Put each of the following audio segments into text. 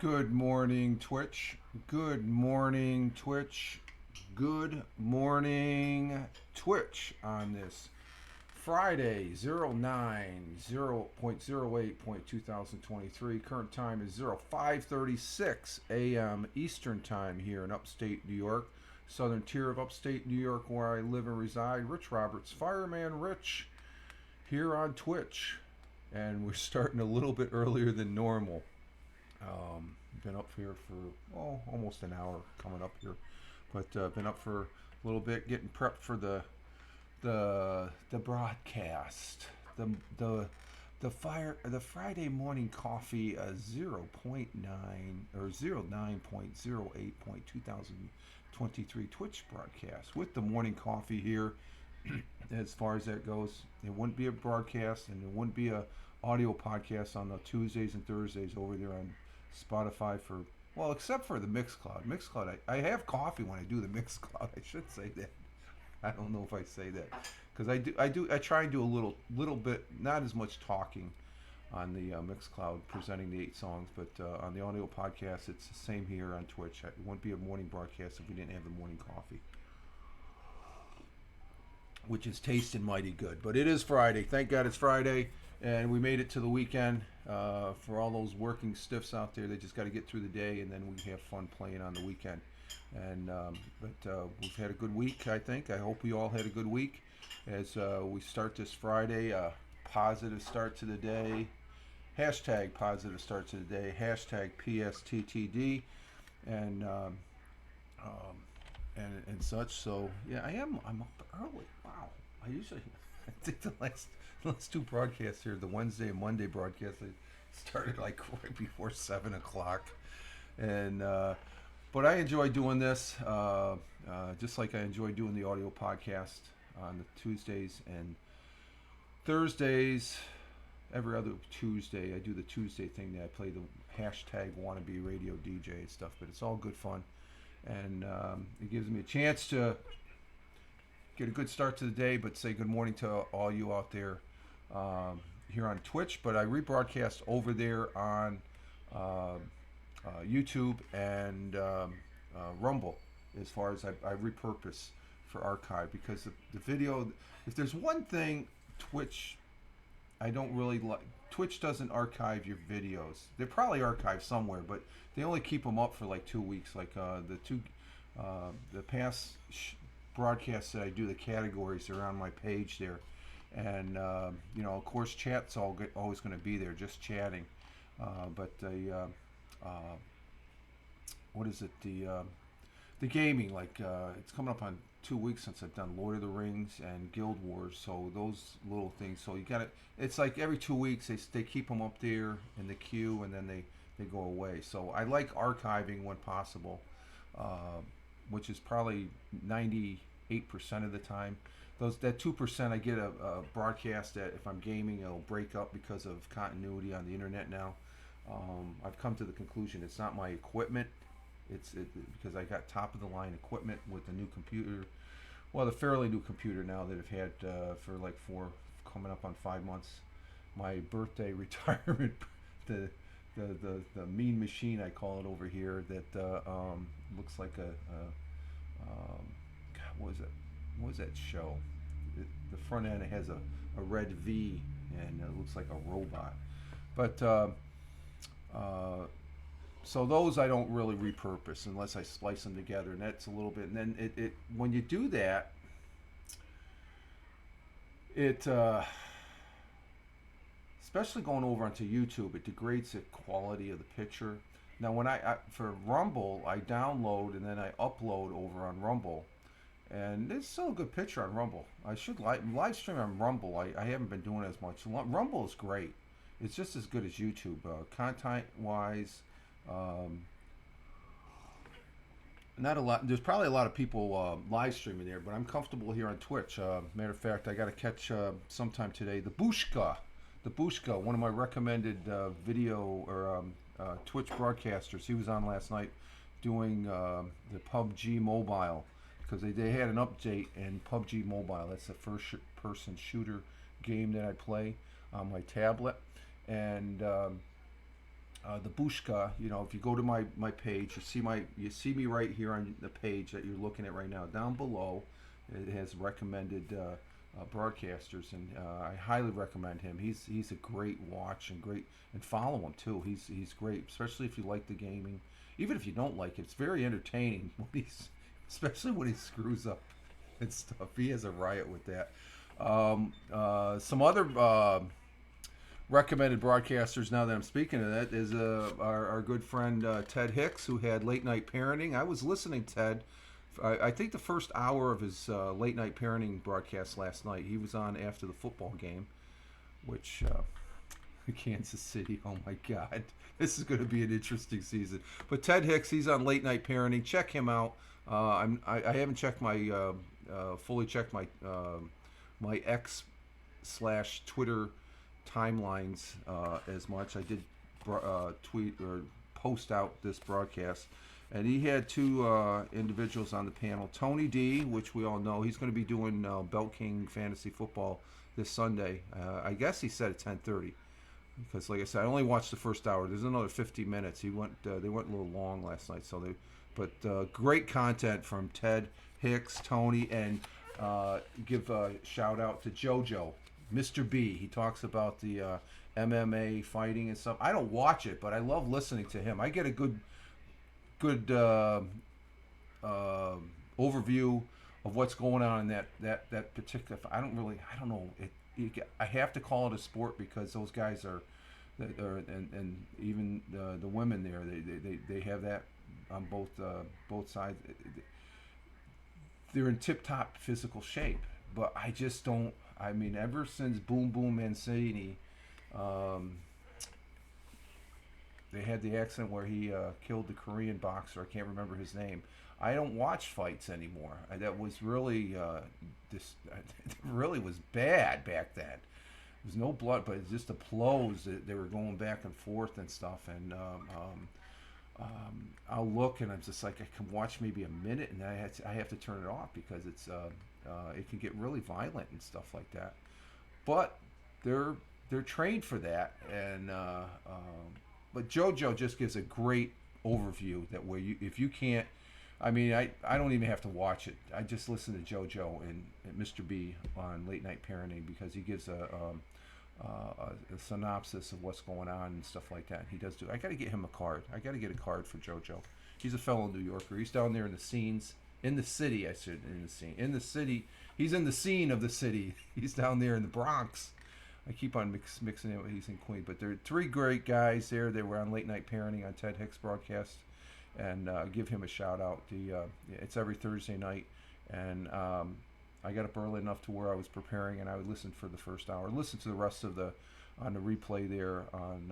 Good morning, Twitch. Good morning, Twitch. Good morning, Twitch on this Friday, 09/0.08.2023. Current time is 05:36 a.m. Eastern Time here in upstate New York, southern tier of upstate New York where I live and reside. Rich Roberts, Fireman Rich, here on Twitch. And we're starting a little bit earlier than normal. Been up here for almost an hour coming up here, but been up for a little bit, getting prepped for the broadcast. The Friday morning coffee 0.9 or 09.08.2023 Twitch broadcast with the morning coffee here. As far as that goes, it wouldn't be a broadcast and it wouldn't be a audio podcast on the Tuesdays and Thursdays over there on Spotify except for the Mixcloud. I have coffee when I do the Mixcloud. I should say that. I don't know if I say that because I try and do a little bit, not as much talking on the Mixcloud presenting the 8 songs, but on the audio podcast it's the same here on Twitch. It wouldn't be a morning broadcast if we didn't have the morning coffee, which is tasting mighty good. But it is Friday. Thank God it's Friday, and we made it to the weekend. For all those working stiffs out there, they just got to get through the day, and then we have fun playing on the weekend. And but we've had a good week, I think. I hope we all had a good week as we start this Friday. Positive start to the day. Hashtag positive start to the day. Hashtag PSTTD. And and such. So yeah, I'm up early. Wow. I think the last 2 broadcasts here, the Wednesday and Monday broadcasts, I started like right before 7 o'clock. And but I enjoy doing this, just like I enjoy doing the audio podcast on the Tuesdays and Thursdays. Every other Tuesday, I do the Tuesday thing that I play the hashtag wannabe radio DJ and stuff, but it's all good fun. And it gives me a chance to get a good start to the day, but say good morning to all you out there here on Twitch. But I rebroadcast over there on YouTube and Rumble, as far as I repurpose for archive, because the video, if there's one thing Twitch I don't really like, Twitch doesn't archive your videos. They're probably archived somewhere, but they only keep them up for like 2 weeks. Like the past broadcasts that I do, the categories are on my page there, and of course, chat's always going to be there, just chatting. But what is it? The gaming, like it's coming up on 2 weeks since I've done Lord of the Rings and Guild Wars, so those little things. So you got it's like every 2 weeks they keep them up there in the queue, and then they go away. So I like archiving when possible, which is probably 98% of the time. That 2%, I get a broadcast that if I'm gaming, it'll break up because of continuity on the internet now. I've come to the conclusion it's not my equipment. It's because I got top of the line equipment with the new computer. Well, the fairly new computer now that I've had for like coming up on 5 months. My birthday retirement, the mean machine I call it over here, that looks like God, what was that show? The front end has a red V and it looks like a robot. But so those I don't really repurpose unless I splice them together, and that's a little bit. And then it when you do that, it especially going over onto YouTube, it degrades the quality of the picture. Now when I for Rumble, I download and then I upload over on Rumble, and it's still a good picture on Rumble. I should live stream on Rumble. I haven't been doing it as much. Rumble is great. It's just as good as YouTube, content wise. Not a lot. There's probably a lot of people live streaming there, but I'm comfortable here on Twitch. Matter of fact, I got to catch sometime today the Bushka, one of my recommended video or Twitch broadcasters. He was on last night doing the PUBG Mobile, because they had an update in PUBG Mobile. That's the first person shooter game that I play on my tablet, and the Bushka. You know, if you go to my page, you see me right here on the page that you're looking at right now. Down below, it has recommended broadcasters, and I highly recommend him. He's a great watch and follow him too. He's great, especially if you like the gaming. Even if you don't like it, it's very entertaining especially when he screws up and stuff. He has a riot with that. Some other recommended broadcasters, now that I'm speaking of that, is our good friend Ted Hicks, who had Late Night Parenting. I was listening to Ted. I think the first hour of his Late Night Parenting broadcast last night, he was on after the football game, which Kansas City, oh my God, this is going to be an interesting season. But Ted Hicks, he's on Late Night Parenting. Check him out. I haven't checked my fully checked my X/Twitter timelines as much. I did tweet or post out this broadcast, and he had two individuals on the panel. Tony D, which we all know, he's going to be doing Belt King Fantasy Football this Sunday. I guess he said at 10:30, because like I said, I only watched the first hour. There's another 50 minutes. They went a little long last night, but great content from Ted Hicks, Tony, and give a shout out to JoJo, Mr. B. He talks about the MMA fighting and stuff. I don't watch it, but I love listening to him. I get a good overview of what's going on in that particular. I don't know. I have to call it a sport because those guys are and even the women there, they have that on both sides. They're in tip-top physical shape, but I just don't. I mean, ever since Boom Boom Mancini, they had the accident where he killed the Korean boxer. I can't remember his name. I don't watch fights anymore. That was really it really was bad back then. There was no blood, but it's just the blows that they were going back and forth and stuff. And I'll look and I'm just like, I can watch maybe a minute, and I have to turn it off because it can get really violent and stuff like that. But they're trained for that, and but JoJo just gives a great overview that where if you can't, I mean, I don't even have to watch it. I just listen to JoJo and Mr. B on Late Night Parenting, because he gives a synopsis of what's going on and stuff like that. He does do. I got to get him a card. I got to get a card for JoJo. He's a fellow New Yorker. He's down there in the scenes, in the city. I said in the scene, in the city. He's in the scene of the city. He's down there in the Bronx. I keep on mixing it. He's in Queens, but there are three great guys there. They were on Late Night Parenting on Ted Hicks broadcast, and give him a shout out. It's every Thursday night, and I got up early enough to where I was preparing, and I would listen for the first hour, listen to the rest of on the replay there on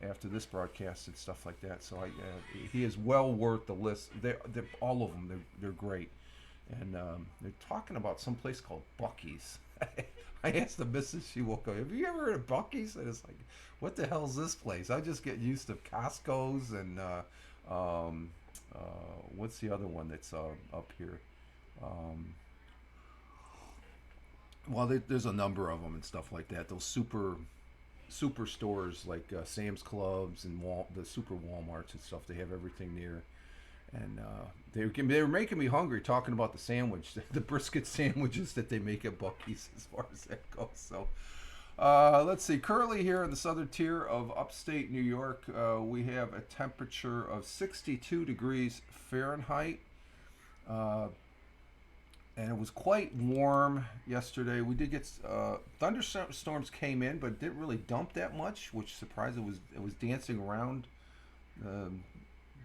after this broadcast and stuff like that. So he is well worth the list. They're all of them. They're great, and they're talking about some place called Buc-ee's. I asked the missus, she woke up, have you ever heard of Buc-ee's? And it's like, what the hell is this place? I just get used to Costco's and what's the other one that's up here? Well, there's a number of them and stuff like that. Those super stores like Sam's Clubs and the super Walmarts and stuff. They have everything there. And they were making me hungry talking about the sandwich, the brisket sandwiches that they make at Buc-ee's as far as that goes. So let's see. Currently here in the southern tier of upstate New York, we have a temperature of 62 degrees Fahrenheit. And it was quite warm yesterday. We did get thunderstorms came in, but didn't really dump that much, which surprised. It was dancing around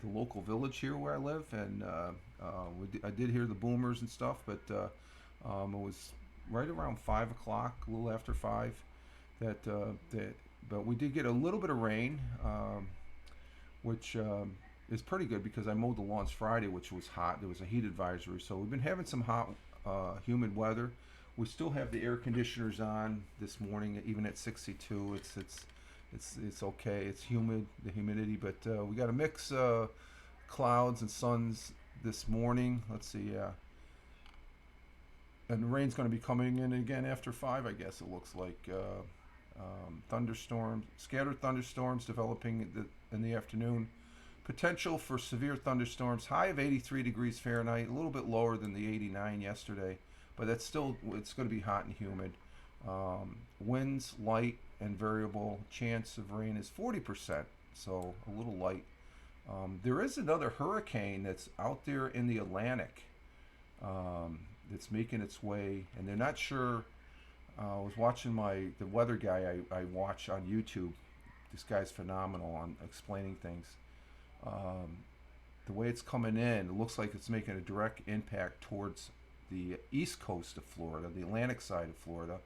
the local village here where I live, and I did hear the boomers and stuff, but it was right around 5 o'clock, a little after 5. But we did get a little bit of rain, which is pretty good because I mowed the lawns Friday, which was hot. There was a heat advisory, so we've been having some hot, humid weather. We still have the air conditioners on this morning, even at 62. It's okay. It's humid, the humidity, but we got a mix clouds and suns this morning. Let's see, and the rain's going to be coming in again after 5, I guess it looks like. Thunderstorms, scattered thunderstorms developing in the afternoon. Potential for severe thunderstorms. High of 83 degrees Fahrenheit, a little bit lower than the 89 yesterday, but that's still, it's going to be hot and humid. Winds light and variable. Chance of rain is 40%, so a little light. There is another hurricane that's out there in the Atlantic that's making its way, and they're not sure. I was watching the weather guy I watch on YouTube. This guy's phenomenal on explaining things. The way it's coming in, it looks like it's making a direct impact towards the east coast of Florida, the Atlantic side of Florida.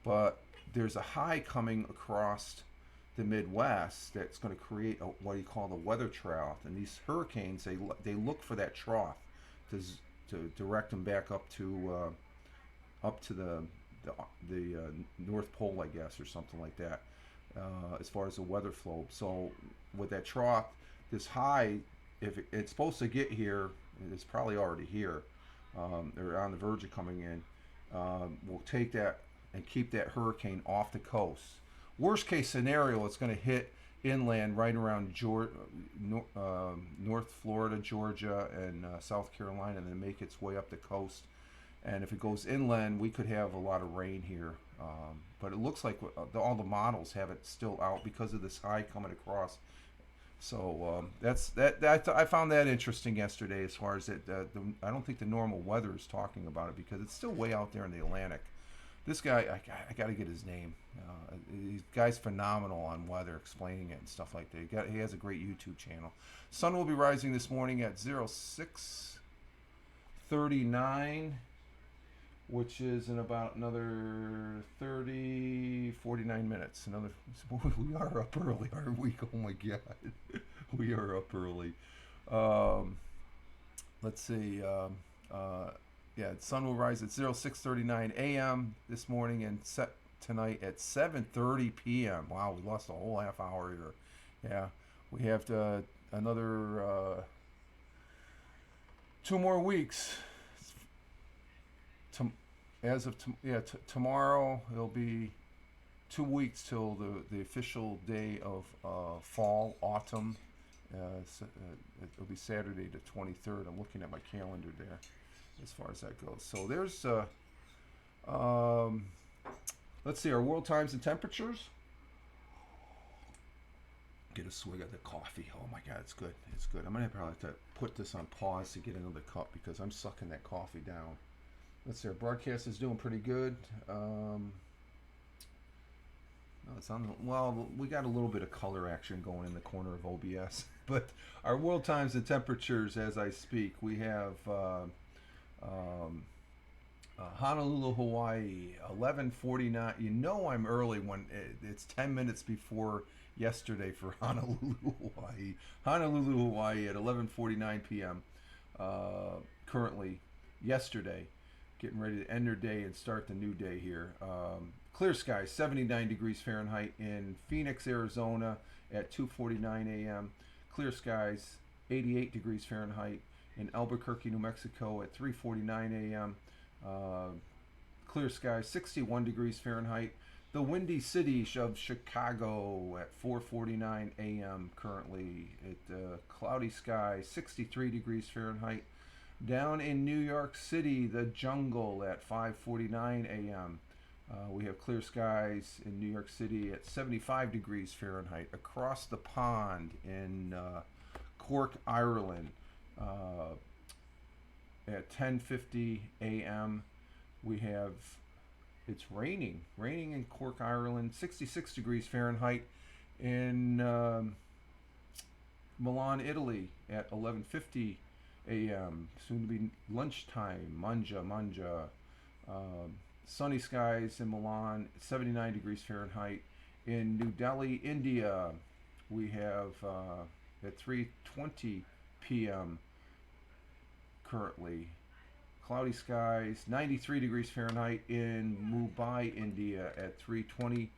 But there's a high coming across the Midwest that's going to create what you call the weather trough. And these hurricanes, they look for that trough to direct them back up to the North Pole, I guess, or something like that, as far as the weather flow. So with that trough, this high, if it's supposed to get here, it's probably already here. They're on the verge of coming in. We'll take that and keep that hurricane off the coast. Worst case scenario, it's going to hit inland right around North Florida, Georgia, and South Carolina, and then make its way up the coast. And if it goes inland, we could have a lot of rain here. But it looks like all the models have it still out because of this high coming across. So I found that interesting yesterday. As far as it, I don't think the normal weather is talking about it because it's still way out there in the Atlantic. This guy, I got to get his name. This guy's phenomenal on weather, explaining it and stuff like that. He has a great YouTube channel. Sun will be rising this morning at 06:39, which is in about another 49 minutes. We are up early, aren't we? Oh my God, we are up early. Let's see. Yeah, the sun will rise at 06:39 a.m. this morning and set tonight at 7:30 p.m. Wow, we lost a whole half hour here. Yeah, we have another 2 more weeks. Tomorrow it'll be 2 weeks till the official day of fall, autumn. It'll be Saturday the 23rd. I'm looking at my calendar there, as far as that goes. So there's let's see our world times and temperatures. Get a swig of the coffee. Oh my God, it's good. It's good. I'm gonna probably have to put this on pause to get another cup because I'm sucking that coffee down. Let's see, our broadcast is doing pretty good. No, it's on. Well, we got a little bit of color action going in the corner of OBS, but our world times and temperatures as I speak. We have Honolulu, Hawaii, 11:49. You know I'm early when it's 10 minutes before yesterday for Honolulu, Hawaii. Honolulu, Hawaii at 11:49 p.m. Currently, yesterday, getting ready to end their day and start the new day here. Clear skies, 79 degrees Fahrenheit in Phoenix, Arizona at 2:49 a.m. Clear skies, 88 degrees Fahrenheit in Albuquerque, New Mexico at 3:49 a.m. Clear skies, 61 degrees Fahrenheit. The Windy City of Chicago at 4:49 a.m. currently. Cloudy skies, 63 degrees Fahrenheit. Down in New York City, the Jungle at 5:49 a.m. We have clear skies in New York City at 75 degrees Fahrenheit. Across the pond in Cork, Ireland, at 10:50 a.m. we have it's raining in Cork, Ireland. 66 degrees Fahrenheit in Milan, Italy at 11:50 a.m. soon to be lunchtime. Manja. Sunny skies in Milan, 79 degrees Fahrenheit. In New Delhi, India, we have at 3:20 p.m. currently. Cloudy skies, 93 degrees Fahrenheit in Mumbai, India at 3:20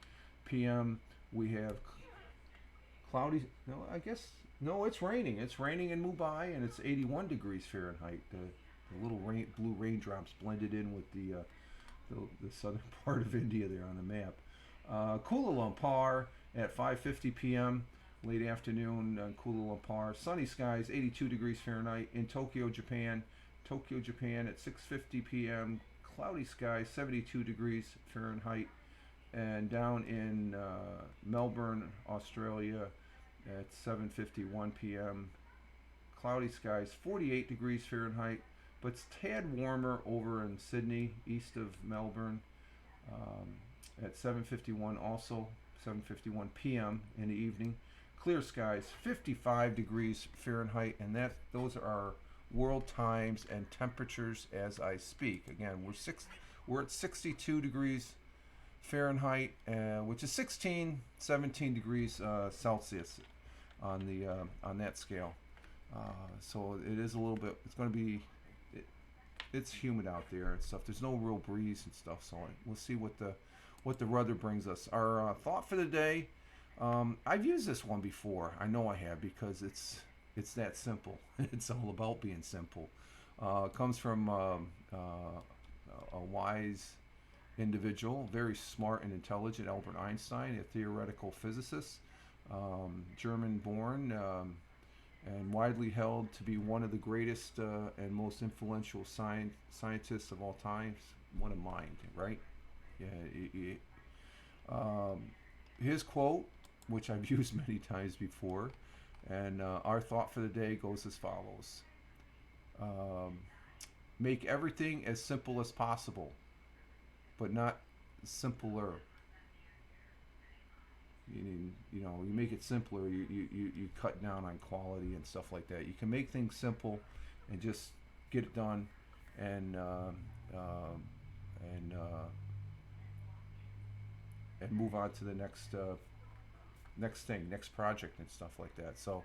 p.m. We have cloudy, it's raining. It's raining in Mumbai and it's 81 degrees Fahrenheit. The little blue raindrops blended in with the southern part of India there on the map. Kuala Lumpur at 5:50 p.m. late afternoon. Kuala Lumpur, sunny skies, 82 degrees Fahrenheit. In Tokyo, Japan, at 6:50 p.m. Cloudy skies, 72 degrees Fahrenheit. And down in Melbourne, Australia, at 7:51 p.m. Cloudy skies, 48 degrees Fahrenheit, but it's tad warmer over in Sydney, east of Melbourne, at 7:51 also, 7:51 p.m. in the evening. Clear skies, 55 degrees Fahrenheit, and those are world times and temperatures as I speak. Again, we're at 62 degrees Fahrenheit, which is 17 degrees Celsius on that scale. So it is a little bit. It's going to be. It's humid out there and stuff. There's no real breeze and stuff. So we'll see what the weather brings us. Our thought for the day. I've used this one before. I know I have because it's that simple. It's all about being simple. It comes from a wise individual, very smart and intelligent, Albert Einstein, a theoretical physicist, German-born, and widely held to be one of the greatest and most influential scientists of all times. What a mind, right? Yeah. His quote, which I've used many times before, and our thought for the day goes as follows. Make everything as simple as possible, but not simpler. You make it simpler, you cut down on quality and stuff like that. You can make things simple and just get it done, and move on to the next project and stuff like that. So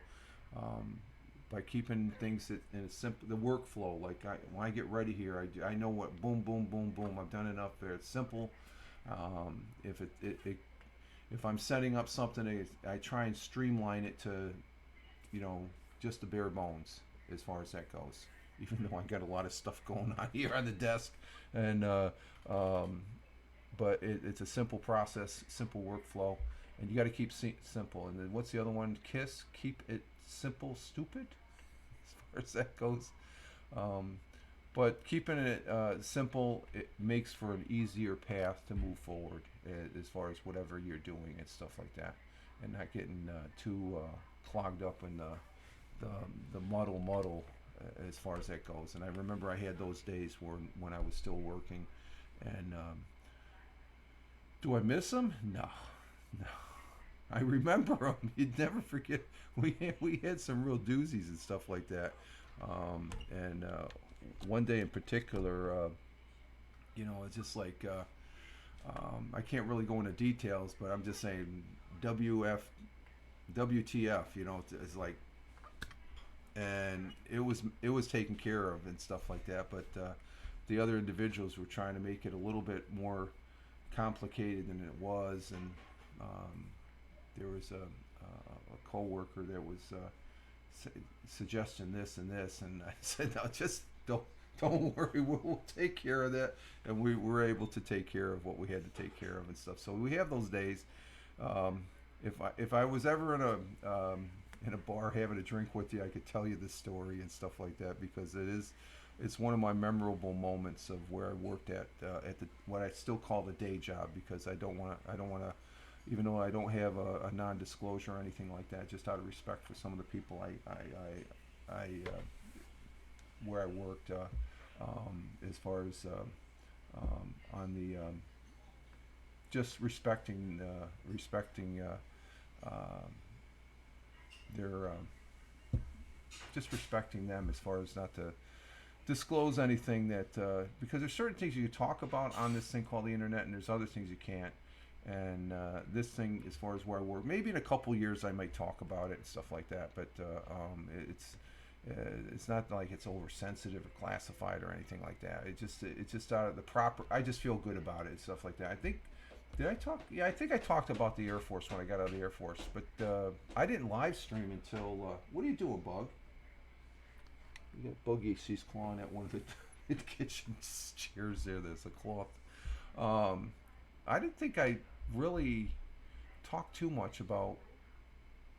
by keeping things in a simple, the workflow, like when I get ready here, I know what boom, boom, boom, boom. I've done enough there. It's simple. If I'm setting up something, I try and streamline it to, just the bare bones as far as that goes. Even though I got a lot of stuff going on here on the desk, and but it's a simple process, simple workflow, and you got to keep simple. And then what's the other one? KISS, keep it simple, stupid, as far as that goes. But keeping it simple, it makes for an easier path to move forward as far as whatever you're doing and stuff like that, and not getting too clogged up in the muddle as far as that goes. And I remember I had those days when I was still working, and do I miss them? No. I remember them. You'd never forget. We had some real doozies and stuff like that, and one day in particular, it's just like I can't really go into details, but I'm just saying WTF, it's like, and it was taken care of and stuff like that, but the other individuals were trying to make it a little bit more complicated than it was, and there was a coworker that was suggesting this and this, and I said, no, just don't worry, we'll take care of that. And we were able to take care of what we had to take care of and stuff. So we have those days. If I was ever in a bar having a drink with you, I could tell you this story and stuff like that, because it's one of my memorable moments of where I worked at what I still call the day job, because I don't want to, even though I don't have a non-disclosure or anything like that, just out of respect for some of the people I where I worked, as far as on the just respecting their just respecting them, as far as not to disclose anything that because there's certain things you can talk about on this thing called the internet, and there's other things you can't. And this thing, as far as where I work, maybe in a couple years I might talk about it and stuff like that, but it's not like it's oversensitive or classified or anything like that. It's just out of the proper. I just feel good about it and stuff like that. I think, did I talk? Yeah, I think I talked about the Air Force when I got out of the Air Force, but I didn't live stream until. What are you doing, Bug? You got Buggy. She's clawing at one of the kitchen chairs there. There's a cloth. I didn't think I really talk too much about.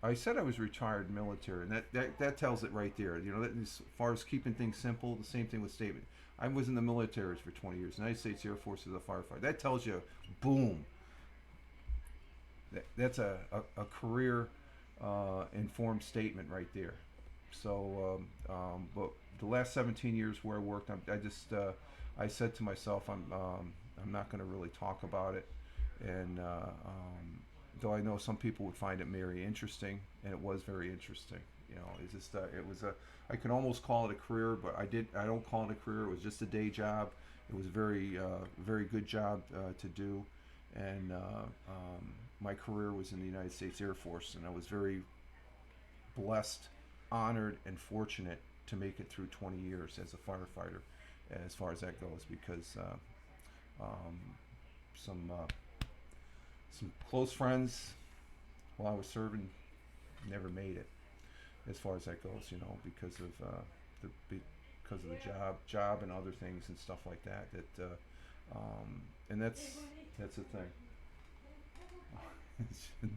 I said I was retired military, and that tells it right there. You know, that as far as keeping things simple, the same thing with statement. I was in the military for 20 years, United States Air Force as a firefighter. That tells you, boom, that's a career informed statement right there. So, but the last 17 years where I worked, I said to myself, I'm not going to really talk about it, and though I know some people would find it very interesting, and it was very interesting. You know, it's just it was a I can almost call it a career, but I don't call it a career. It was just a day job. It was a very good job to do, and my career was in the United States Air Force, and I was very blessed, honored, and fortunate to make it through 20 years as a firefighter, as far as that goes, because um, some close friends while I was serving never made it, as far as that goes, you know, because of the job and other things and stuff like that. And that's the thing.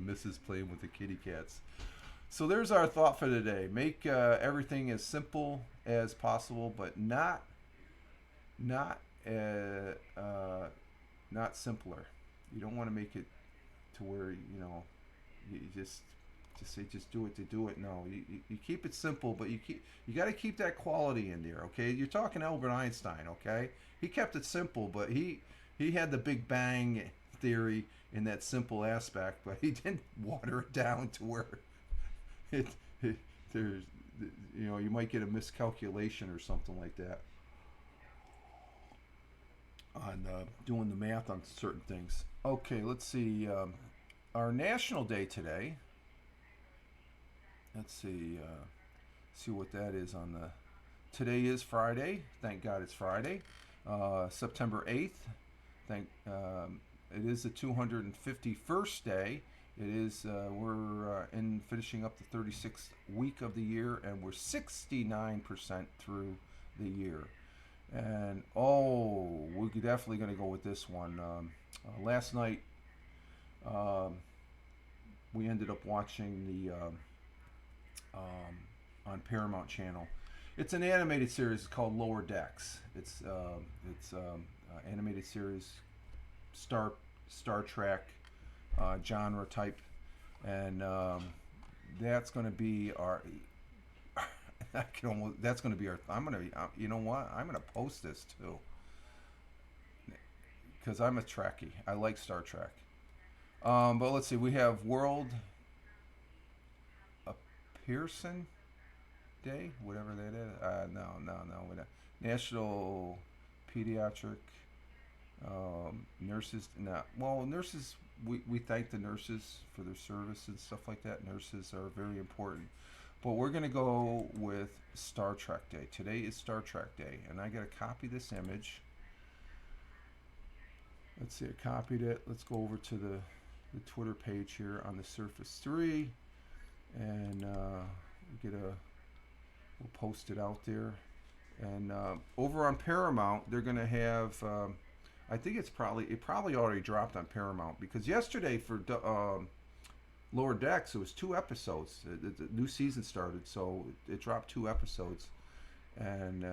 Mrs. playing with the kitty cats. So there's our thought for today. Make everything as simple as possible, but not not simpler. You don't want to make it to where you just say just do it to do it. No, you keep it simple, but you got to keep that quality in there. Okay, you're talking Albert Einstein. Okay, he kept it simple, but he had the Big Bang theory in that simple aspect, but he didn't water it down to where there's you might get a miscalculation or something like that on doing the math on certain things. Okay, let's see. Our national day today. Let's see what that is on the. Today is Friday. Thank God it's Friday, September 8th. It is the 251st day. It is we're in finishing up the 36th week of the year, and we're 69% through the year. And we're definitely going to go with this one. Last night, we ended up watching the on Paramount Channel. It's an animated series called Lower Decks. It's animated series, Star Trek genre type, and that's going to be our. That's going to be our. I'm going to. You know what? I'm going to post this too, because I'm a Trekkie. I like Star Trek. But let's see. We have World Pearson Day, whatever that is. No. National Pediatric Nurses. No. Well, nurses. We thank the nurses for their service and stuff like that. Nurses are very important. But we're going to go with Star Trek Day. Today is Star Trek Day. And I got to copy this image. Let's see, I copied it. Let's go over to the Twitter page here on the Surface 3. And we'll post it out there. And over on Paramount, they're going to have, I think it probably already dropped on Paramount. Because yesterday for Lower Decks, it was 2 episodes. The new season started, so it dropped 2 episodes, and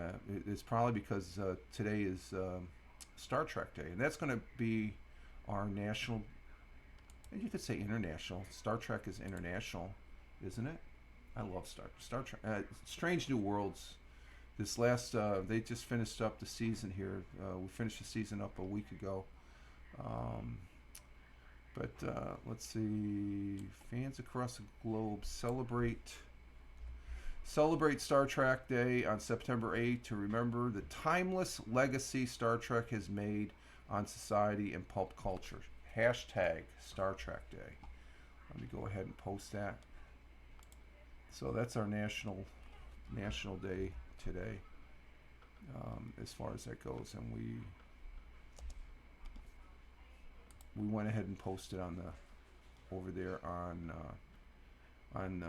it's probably because today is Star Trek Day, and that's going to be our national. You could say international. Star Trek is international, isn't it? I love Star Trek. Strange New Worlds. This last, they just finished up the season here. We finished the season up a week ago. But let's see, fans across the globe celebrate Star Trek Day on September 8th to remember the timeless legacy Star Trek has made on society and pulp culture. Hashtag Star Trek Day. Let me go ahead and post that. So that's our national day today, as far as that goes, and we went ahead and posted over there on and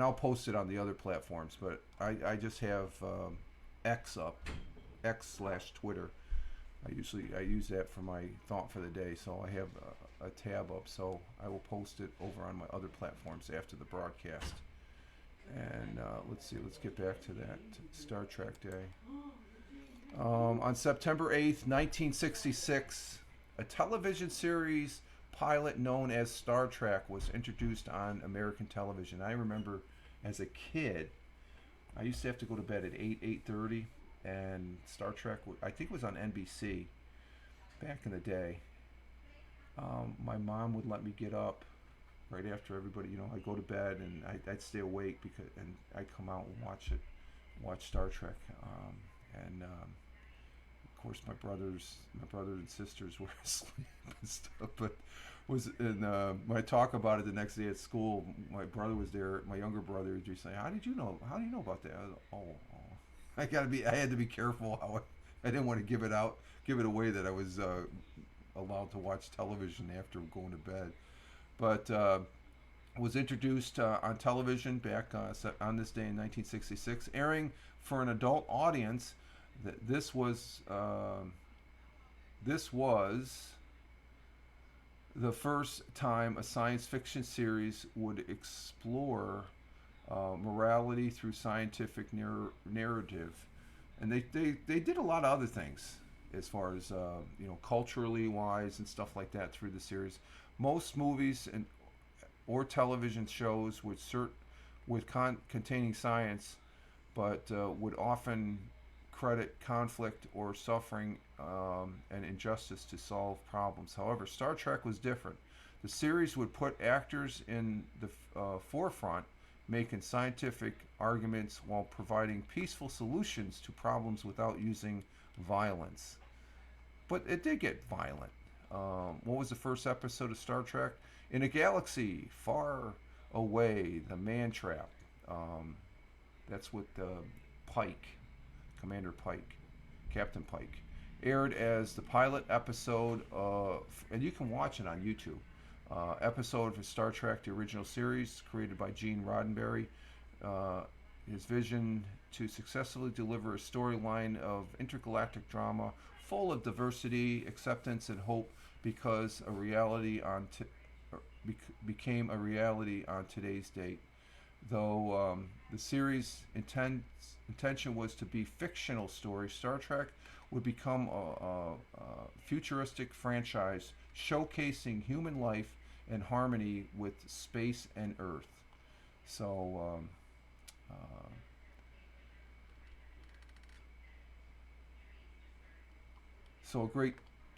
I'll post it on the other platforms, but I just have X up, X/Twitter. I use that for my thought for the day, so I have a tab up, so I will post it over on my other platforms after the broadcast. And let's see, let's get back to that Star Trek Day. On September 8th, 1966, a television series pilot known as Star Trek was introduced on American television. I remember as a kid, I used to have to go to bed at 8:30, and Star Trek, I think it was on NBC back in the day. My mom would let me get up right after everybody, I'd go to bed, and I'd stay awake and I'd come out and watch Star Trek. Of course, my brothers and sisters were asleep and stuff. But when I talk about it the next day at school, my brother was there. My younger brother was just saying, "How do you know about that?" I was, I had to be careful how I didn't want to give it away that I was allowed to watch television after going to bed. But was introduced on television back on this day in 1966, airing for an adult audience. This was the first time a science fiction series would explore morality through scientific narrative, and they did a lot of other things as far as culturally wise and stuff like that through the series. Most movies or television shows containing science, but would often credit conflict or suffering and injustice to solve problems. However, Star Trek was different. The series would put actors in the forefront, making scientific arguments while providing peaceful solutions to problems without using violence. But it did get violent. What was the first episode of Star Trek? In a galaxy far away, the Man Trap. That's with Pike. Commander Pike, Captain Pike, aired as the pilot episode and you can watch it on YouTube, episode of Star Trek, the original series, created by Gene Roddenberry. His vision to successfully deliver a storyline of intergalactic drama full of diversity, acceptance, and hope became a reality on today's date. Though the series' intention was to be fictional stories, Star Trek would become a futuristic franchise showcasing human life and harmony with space and Earth. So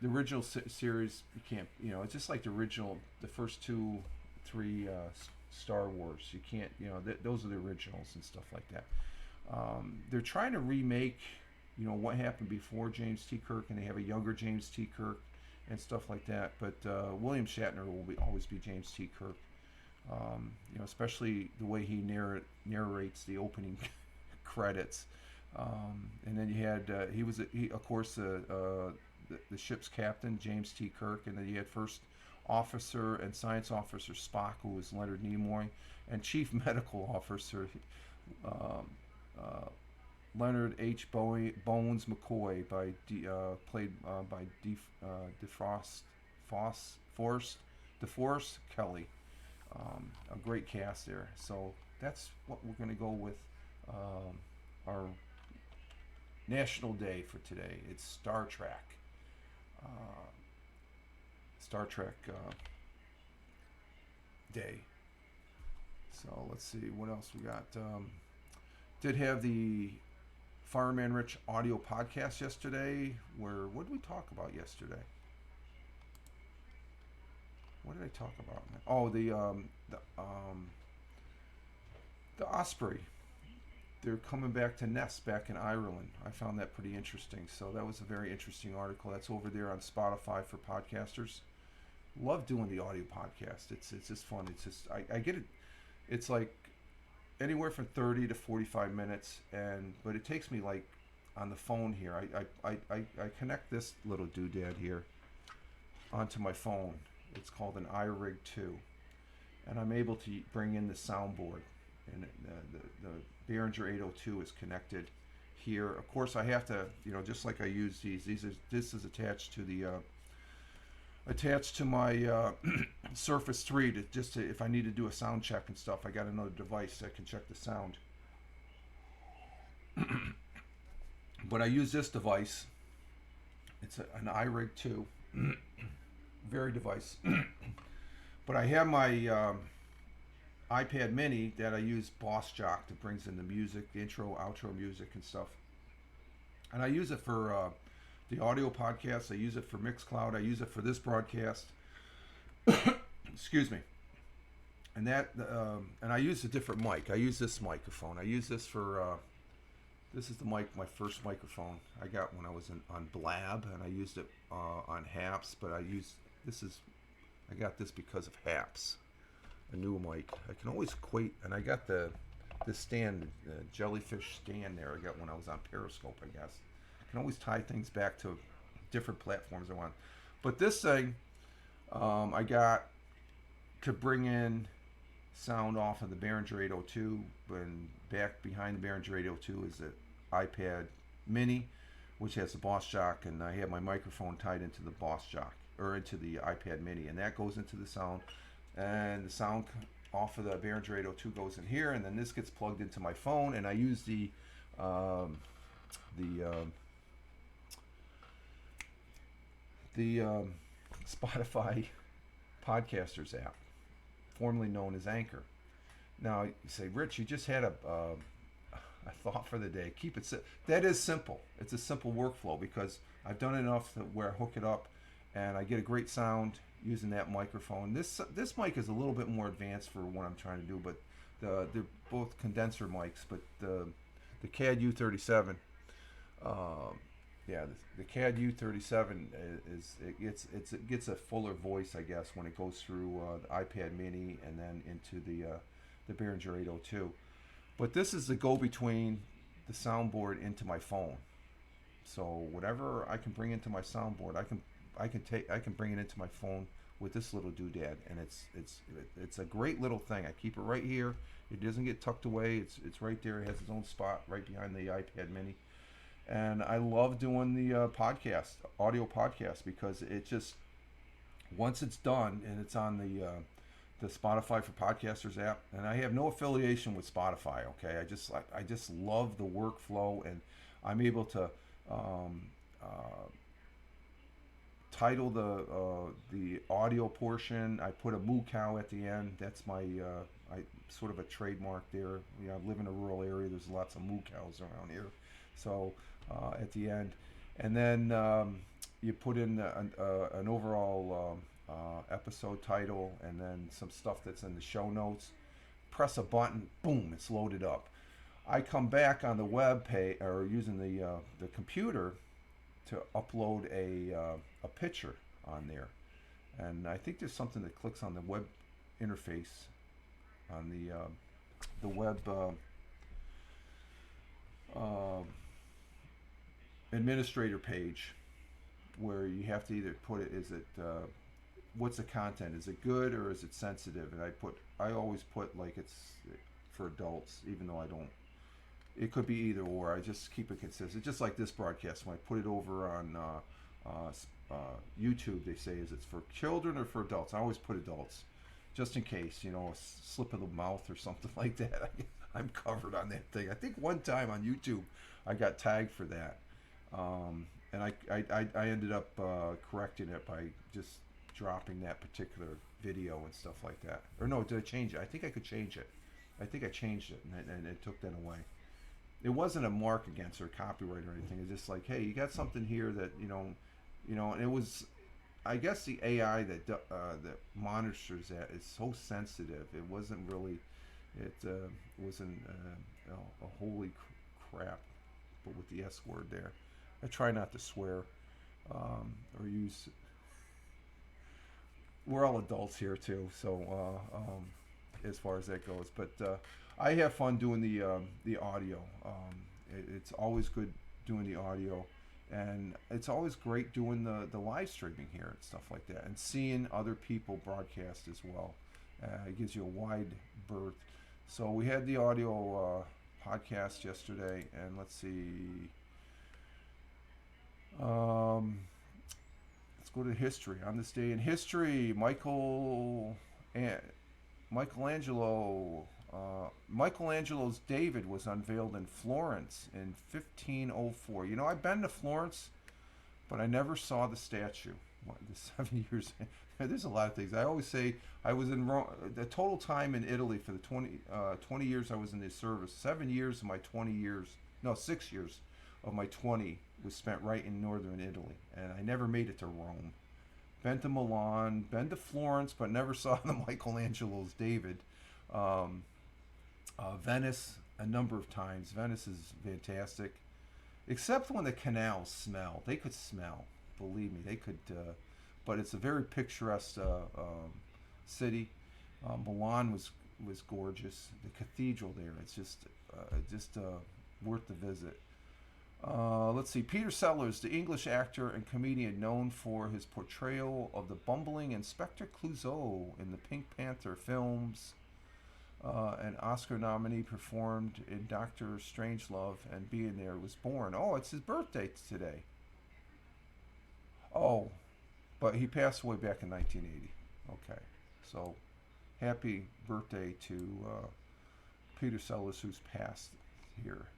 the original series, you can't, it's just like the first 3 Star Wars. You can't, those are the originals and stuff like that. They're trying to remake, what happened before James T. Kirk, and they have a younger James T. Kirk and stuff like that. But William Shatner will always be James T. Kirk. Especially the way he narrates the opening credits. And then you had of course the ship's captain, James T. Kirk, and then you had first officer and science officer Spock, who was Leonard Nimoy, and chief medical officer Leonard H. Bones McCoy, played by DeForest Kelly. A great cast there. So that's what we're going to go with our national day for today. It's Star Trek. Star Trek Day. So let's see what else we got. Did have the Fireman Rich audio podcast yesterday. What did we talk about yesterday? What did I talk about? Oh, the Osprey. They're coming back to nest back in Ireland. I found that pretty interesting. So that was a very interesting article. That's over there on Spotify for podcasters. Love doing the audio podcast. It's just fun. It's just I get it. It's like anywhere from 30 to 45 minutes, but it takes me like on the phone here. I connect this little doodad here onto my phone. It's called an iRig 2, and I'm able to bring in the soundboard, and the Behringer 802 is connected here. Of course, I have to, just like I use these. This is attached to the attached to my Surface 3 if I need to do a sound check and stuff. I got another device that can check the sound. But I use this device. It's an iRig 2, very device. But I have my iPad Mini that I use Boss Jock that brings in the music, the intro, outro music and stuff. And I use it for the audio podcast. I use it for Mixcloud. I use it for this broadcast. Excuse me. And and I use a different mic. I use this microphone. I use this for. This is my first microphone I got when I was on Blab, and I used it on Haps. But I got this because of Haps, a new mic. I can always equate, and I got this stand, the jellyfish stand there. I got when I was on Periscope, I guess. I can always tie things back to different platforms I want. But this thing, I got to bring in sound off of the Behringer 802, and back behind the Behringer 802 is the iPad Mini, which has the Boss Jock, and I have my microphone tied into the Boss Jock, or into the iPad Mini, and that goes into the sound, and the sound off of the Behringer 802 goes in here, and then this gets plugged into my phone, and I use the Spotify Podcasters app, formerly known as Anchor. Now you say, Rich, you just had a thought for the day. Keep it that is simple. It's a simple workflow because I've done enough where I hook it up and I get a great sound using that microphone. This mic is a little bit more advanced for what I'm trying to do, but they're both condenser mics. But the CAD U37, the CAD U37 it gets a fuller voice, I guess, when it goes through the iPad Mini and then into the Behringer 802. But this is the go-between the soundboard into my phone. So whatever I can bring into my soundboard, I can bring it into my phone with this little doodad, and it's a great little thing. I keep it right here. It doesn't get tucked away. It's right there. It has its own spot right behind the iPad Mini. And I love doing the audio podcast, because it just, once it's done and it's on the Spotify for Podcasters app, and I have no affiliation with Spotify. Okay, I just love the workflow, and I'm able to title the audio portion. I put a moo cow at the end. That's my sort of a trademark there. I live in a rural area. There's lots of moo cows around here. So at the end, and then you put in an overall episode title, and then some stuff that's in the show notes. Press a button, boom, it's loaded up. I come back on the web page, or using the computer, to upload a picture on there, and I think there's something that clicks on the web interface on the web administrator page, where you have to either put it, what's the content, is it good or is it sensitive? And I always put like it's for adults, even though I don't, it could be either or. I just keep it consistent, just like this broadcast. When I put it over on YouTube, they say, is it for children or for adults? I always put adults, just in case, a slip of the mouth or something like that. I'm covered on that thing. I think one time on YouTube I got tagged for that, and I ended up correcting it by just dropping that particular video and stuff like that. Or no, did I change it? I think I could change it. I think I changed it, and it took that away. It wasn't a mark against or copyright or anything. It's just like, hey, you got something here that and it was, I guess the AI that monitors that is so sensitive. It wasn't really, it wasn't a holy crap, but with the S word there. I try not to swear or use. We're all adults here too, so as far as that goes. But I have fun doing the audio. It's always good doing the audio, and it's always great doing the live streaming here and stuff like that, and seeing other people broadcast as well. It gives you a wide berth. So we had the audio podcast yesterday, and let's see. Let's go to history. On this day in history, Michelangelo. Michelangelo's David was unveiled in Florence in 1504. You know, I've been to Florence, but I never saw the statue. The 7 years. There's a lot of things. I always say I was in Rome. The total time in Italy for the 20 years I was in the service. 7 years of my 20 years. No, 6 years of my 20 was spent right in northern Italy, and I never made it to Rome. Been to Milan, been to Florence, but never saw the Michelangelo's David. Venice a number of times. Venice is fantastic, except when the canals smell. They could smell. Believe me, they could. But it's a very picturesque city. Milan was gorgeous. The cathedral there, it's just worth the visit. Let's see. Peter Sellers, the English actor and comedian known for his portrayal of the bumbling Inspector Clouseau in the Pink Panther films. An Oscar nominee, performed in Doctor Strangelove and Being There, was born. Oh, it's his birthday today. Oh, but he passed away back in 1980. Okay, so happy birthday to Peter Sellers, who's passed here.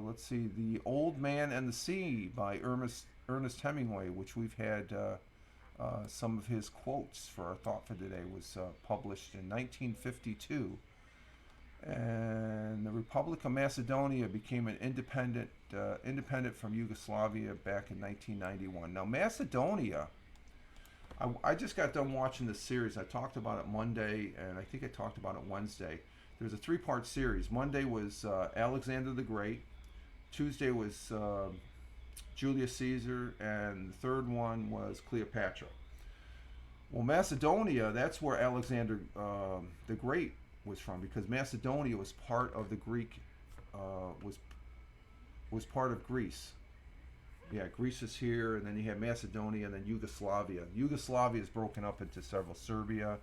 Let's see, The Old Man and the Sea by Ernest Hemingway, which we've had some of his quotes for our thought for today, was published in 1952. And the Republic of Macedonia became an independent from Yugoslavia back in 1991. Now, Macedonia, I just got done watching this series. I talked about it Monday, and I think I talked about it Wednesday. There's a 3-part series. Monday was Alexander the Great. Tuesday was Julius Caesar, and the third one was Cleopatra. Well, Macedonia, that's where Alexander the Great was from, because Macedonia was part of the Greek, was part of Greece. Yeah, Greece is here, and then you have Macedonia, and then Yugoslavia. Yugoslavia is broken up into several: Serbia,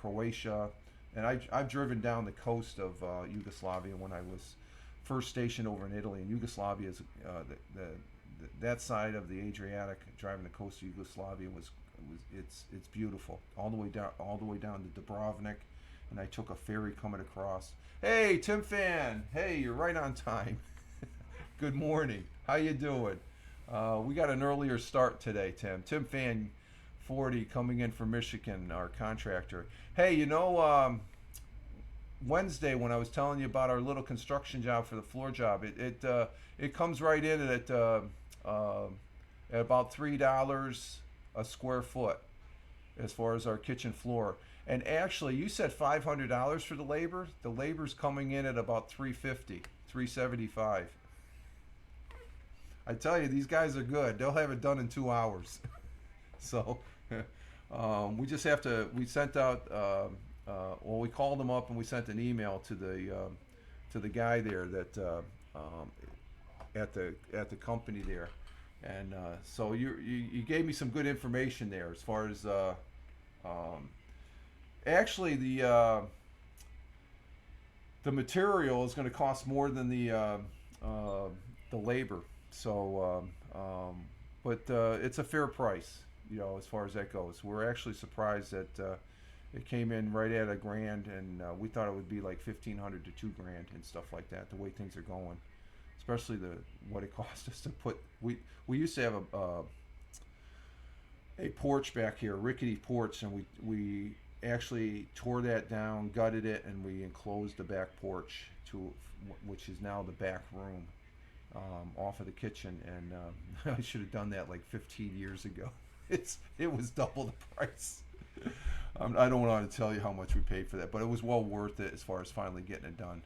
Croatia, and I've driven down the coast of Yugoslavia when I was first stationed over in Italy. And Yugoslavia is that side of the Adriatic. Driving the coast of Yugoslavia it's beautiful, all the way down to Dubrovnik, and I took a ferry coming across. Hey, Tim Fan. Hey, you're right on time. Good morning. How you doing? We got an earlier start today, Tim. Tim Fan, 40, coming in from Michigan, our contractor. Hey, you know, Wednesday when I was telling you about our little construction job for the floor job, it comes right in at about $3 a square foot as far as our kitchen floor. And actually, you said $500 for the labor. The labor's coming in at about $350, $375. I tell you, these guys are good. They'll have it done in 2 hours. So we just have to. We sent out. Well, we called them up and we sent an email to the guy there that at the company there, and so you gave me some good information there as far as actually the material is going to cost more than the labor. So, but it's a fair price, you know, as far as that goes. We're actually surprised that it came in right at $1,000, and we thought it would be like $1,500 to $2,000 and stuff like that. The way things are going, especially what it cost us to put. We used to have a porch back here, a rickety porch, and we actually tore that down, gutted it, and we enclosed the back porch which is now the back room. Off of the kitchen, and I should have done that like 15 years ago. It was double the price. I don't want to tell you how much we paid for that, but it was well worth it as far as finally getting it done.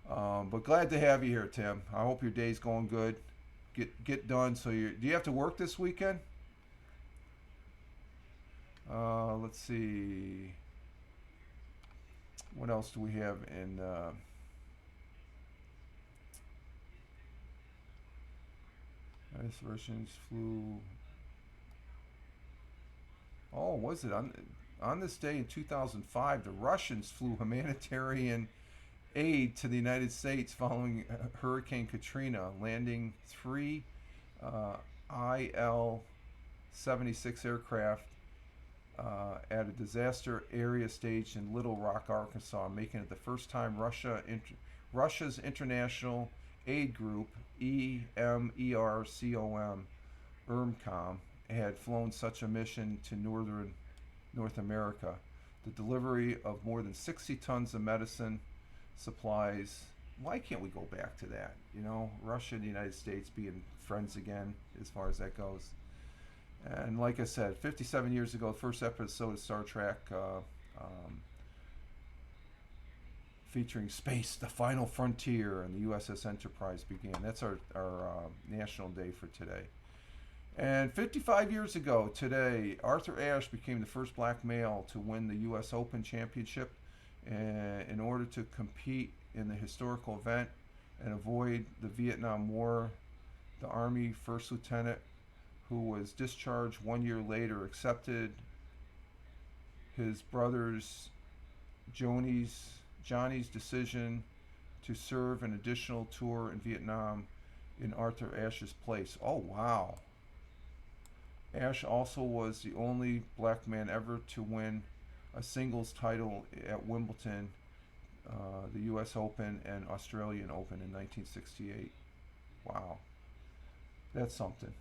But glad to have you here, Tim. I hope your day's going good. Get done. So do you have to work this weekend? Let's see. What else do we have in? Ice Russians flew. Oh, was it on this day in 2005? The Russians flew humanitarian aid to the United States following Hurricane Katrina, landing 3 IL-76 aircraft at a disaster area staged in Little Rock, Arkansas, making it the first time Russia's International Aid Group, EMERCOM, had flown such a mission to northern North America. The delivery of more than 60 tons of medicine supplies. Why can't we go back to that? You know, Russia and the United States being friends again as far as that goes. And like I said, 57 years ago, the first episode of Star Trek featuring space, the final frontier, and the USS Enterprise began. That's our national day for today. And 55 years ago today, Arthur Ashe became the first black male to win the U.S. Open Championship in order to compete in the historical event and avoid the Vietnam War. The Army First Lieutenant, who was discharged 1 year later, accepted his brother's Johnny's decision to serve an additional tour in Vietnam in Arthur Ashe's place. Oh, wow. Ashe also was the only black man ever to win a singles title at Wimbledon, the U.S. Open, and Australian Open in 1968. Wow. That's something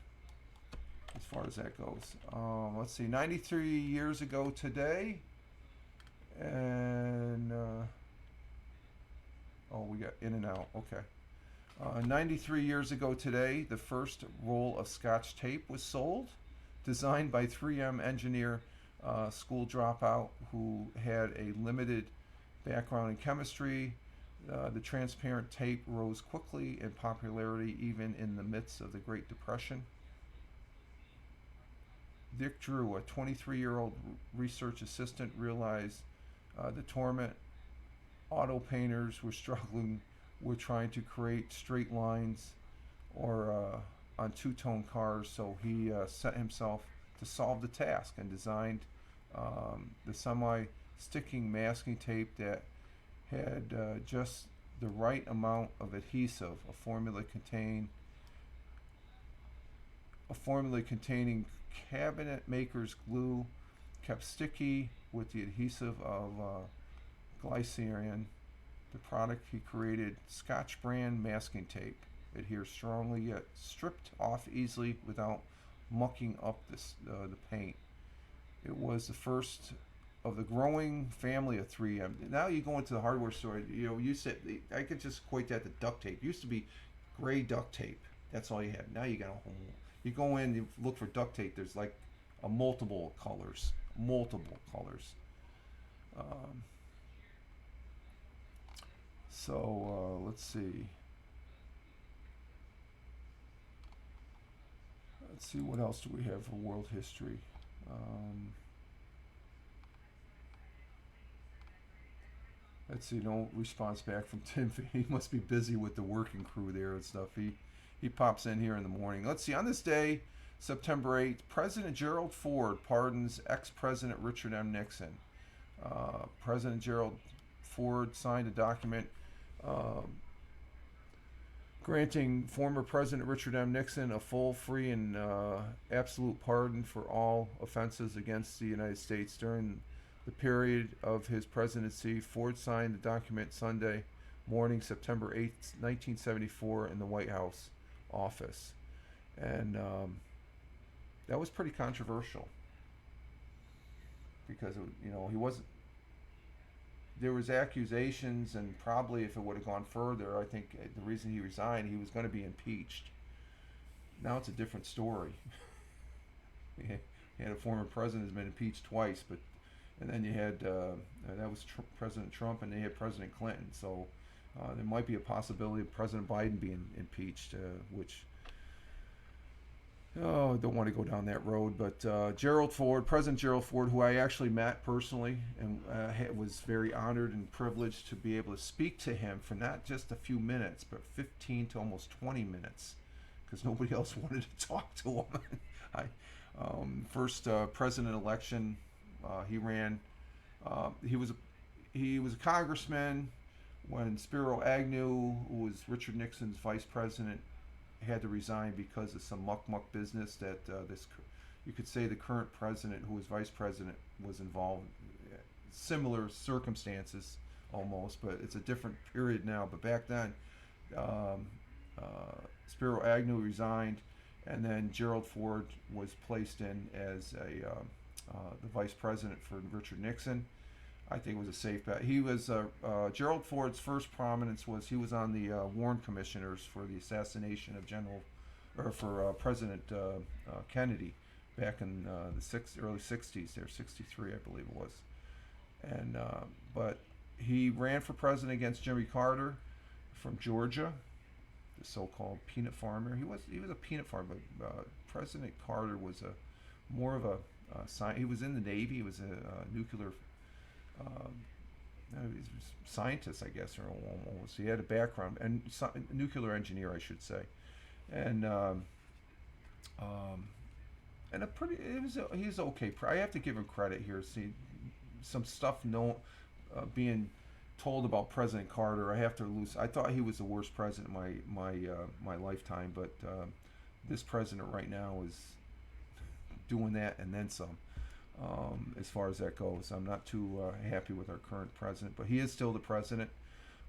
as far as that goes. Let's see, 93 years ago today, and we got in and out. Okay. 93 years ago today, the first roll of Scotch tape was sold, designed by 3M engineer, school dropout who had a limited background in chemistry. The transparent tape rose quickly in popularity even in the midst of the Great Depression. Dick Drew, a 23-year-old research assistant, realized the torment auto painters were struggling with trying to create straight lines or on two-tone cars, so he set himself to solve the task and designed the semi-sticking masking tape that had just the right amount of adhesive, a formula containing cabinet maker's glue, kept sticky with the adhesive of glycerin. The product he created, Scotch brand masking tape, adheres strongly yet stripped off easily without mucking up the paint. It was the first of the growing family of 3M. Now you go into the hardware store, you said, I could just equate that to duct tape. It used to be gray duct tape. That's all you had. Now you got a whole, you go in, you look for duct tape, there's like multiple colors. Let's see. Let's see, what else do we have for world history? Let's see, no response back from Tim. He must be busy with the working crew there and stuff. He pops in here in the morning. Let's see, on this day, September 8th, President Gerald Ford pardons ex-President Richard M. Nixon. President Gerald Ford signed a document granting former President Richard M. Nixon a full, free, and absolute pardon for all offenses against the United States during the period of his presidency. Ford signed the document Sunday morning, September 8th, 1974, in the White House office. And that was pretty controversial because, he wasn't, there was accusations, and probably if it would have gone further, I think the reason he resigned, he was going to be impeached. Now it's a different story. He had a former president who's been impeached twice, and then you had that was President Trump, and they had President Clinton. So there might be a possibility of President Biden being impeached, which I don't want to go down that road. But President Gerald Ford, who I actually met personally, and was very honored and privileged to be able to speak to him for not just a few minutes, but 15 to almost 20 minutes, because nobody else wanted to talk to him. First president election, he ran. He was a congressman when Spiro Agnew, who was Richard Nixon's vice president, had to resign because of some muck business that you could say the current president, who was vice president, was involved. Similar circumstances almost, but it's a different period now. But back then, um, Spiro Agnew resigned, and then Gerald Ford was placed in as the vice president for Richard Nixon. I think it was a safe bet. He was Gerald Ford's first prominence was he was on the Warren Commissioners for the assassination of President Kennedy back in the early '60s. There, '63, I believe it was. And but he ran for president against Jimmy Carter from Georgia, the so-called peanut farmer. He was a peanut farmer, but President Carter was more of a he was in the Navy. He was a nuclear scientist, I guess, or almost. He had a background, and nuclear engineer, I should say, and and he's okay. I have to give him credit here. See, some stuff being told about President Carter, I have to lose. I thought he was the worst president in my lifetime, but this president right now is doing that and then some. As far as that goes, I'm not too happy with our current president, but he is still the president.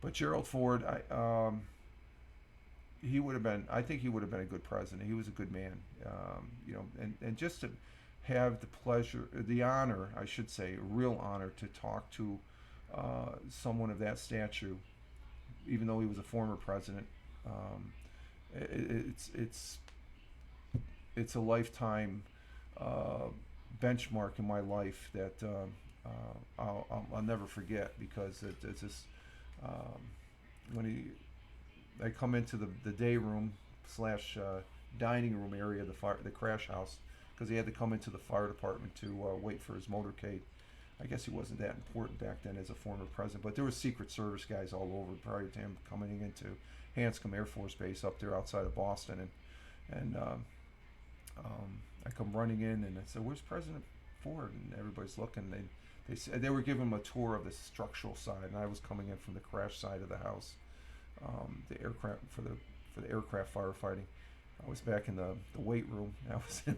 But Gerald Ford, he would have been. I think he would have been a good president. He was a good man, and just to have the pleasure, the honor, I should say, a real honor to talk to someone of that stature, even though he was a former president. It's a lifetime benchmark in my life that I'll never forget, because it's just when I come into the day room / dining room area of the crash house, because he had to come into the fire department to wait for his motorcade. I guess he wasn't that important back then as a former president, but there were Secret Service guys all over prior to him coming into Hanscom Air Force Base up there outside of Boston, and I come running in and I said, "Where's President Ford?" And everybody's looking. They were giving him a tour of the structural side, and I was coming in from the crash side of the house, the aircraft for the aircraft firefighting. I was back in the weight room. I was in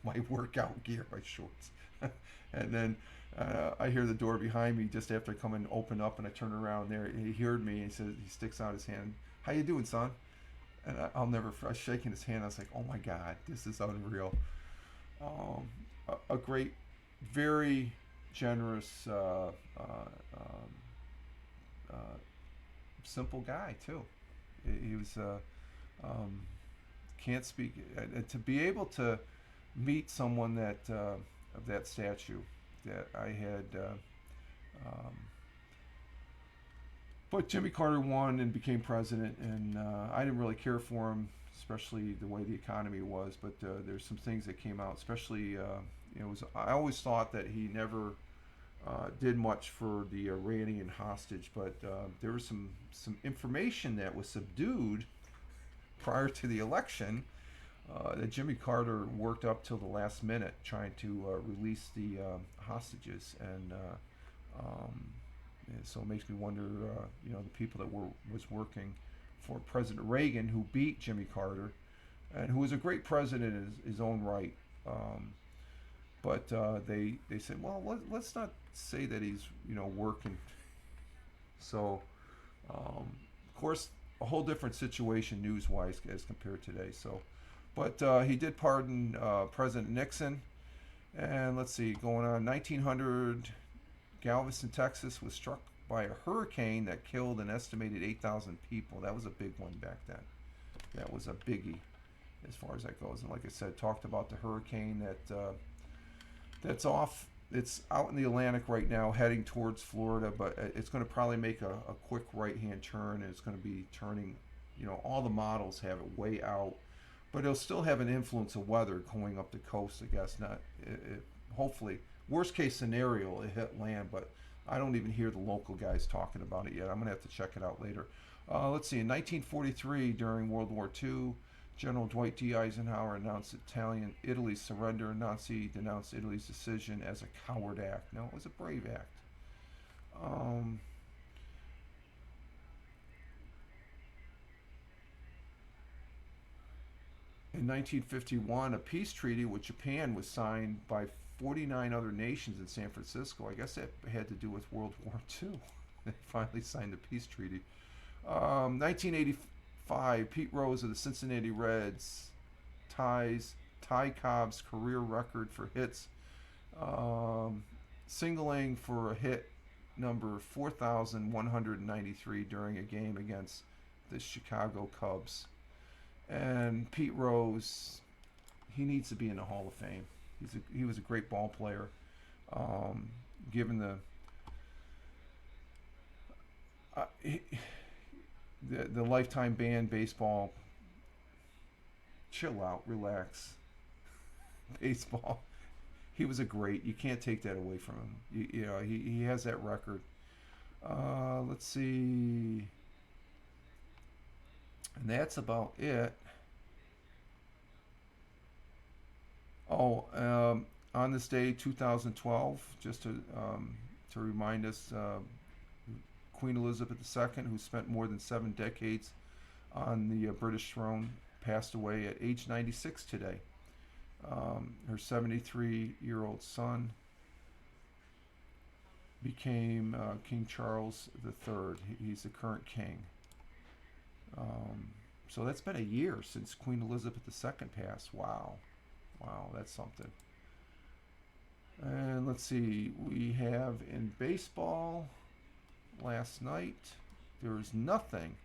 my workout gear, my shorts, and then I hear the door behind me just after I come in, open up, and I turn around. There, he heard me. And he sticks out his hand. "How you doing, son?" And I was shaking his hand. I was like, "Oh my God, this is unreal." A great, very generous, simple guy too. He was can't speak to be able to meet someone that of that stature that I had. But Jimmy Carter won and became president, and I didn't really care for him, especially the way the economy was. But there's some things that came out, especially I always thought that he never did much for the Iranian hostage, but there was some information that was subdued prior to the election that Jimmy Carter worked up till the last minute trying to release the hostages, and so it makes me wonder, the people that was working for President Reagan, who beat Jimmy Carter, and who was a great president in his own right. But they said, well, let's not say that he's working. So, of course, a whole different situation news-wise as compared to today. So, but he did pardon President Nixon, and let's see, going on 1900. Galveston, Texas was struck by a hurricane that killed an estimated 8,000 people. That was a big one back then. That was a biggie as far as that goes. And like I said, talked about the hurricane that's off. It's out in the Atlantic right now, heading towards Florida, but it's going to probably make a quick right-hand turn, and it's going to be turning, all the models have it way out, but it'll still have an influence of weather going up the coast, I guess. Hopefully, worst case scenario, it hit land, but I don't even hear the local guys talking about it yet. I'm going to have to check it out later. Let's see, in 1943, during World War II, General Dwight D. Eisenhower announced Italy's surrender, and Nazi denounced Italy's decision as a coward act. No, it was a brave act. In 1951, a peace treaty with Japan was signed by 49 other nations in San Francisco. I guess that had to do with World War II. They finally signed the peace treaty. 1985, Pete Rose of the Cincinnati Reds ties Ty Cobb's career record for hits, singling for a hit number 4,193 during a game against the Chicago Cubs. And Pete Rose, he needs to be in the Hall of Fame. He was a great ball player. Given the lifetime ban baseball, chill out, relax. Baseball, he was a great. You can't take that away from him. You know, he has that record. Let's see, and that's about it. Oh, on this day, 2012, just to remind us, Queen Elizabeth II, who spent more than 7 decades on the British throne, passed away at age 96 today. Her 73-year-old son became King Charles III. He's the current king. So that's been a year since Queen Elizabeth II passed. Wow. Wow, that's something. And let's see, we have in baseball last night, there was nothing.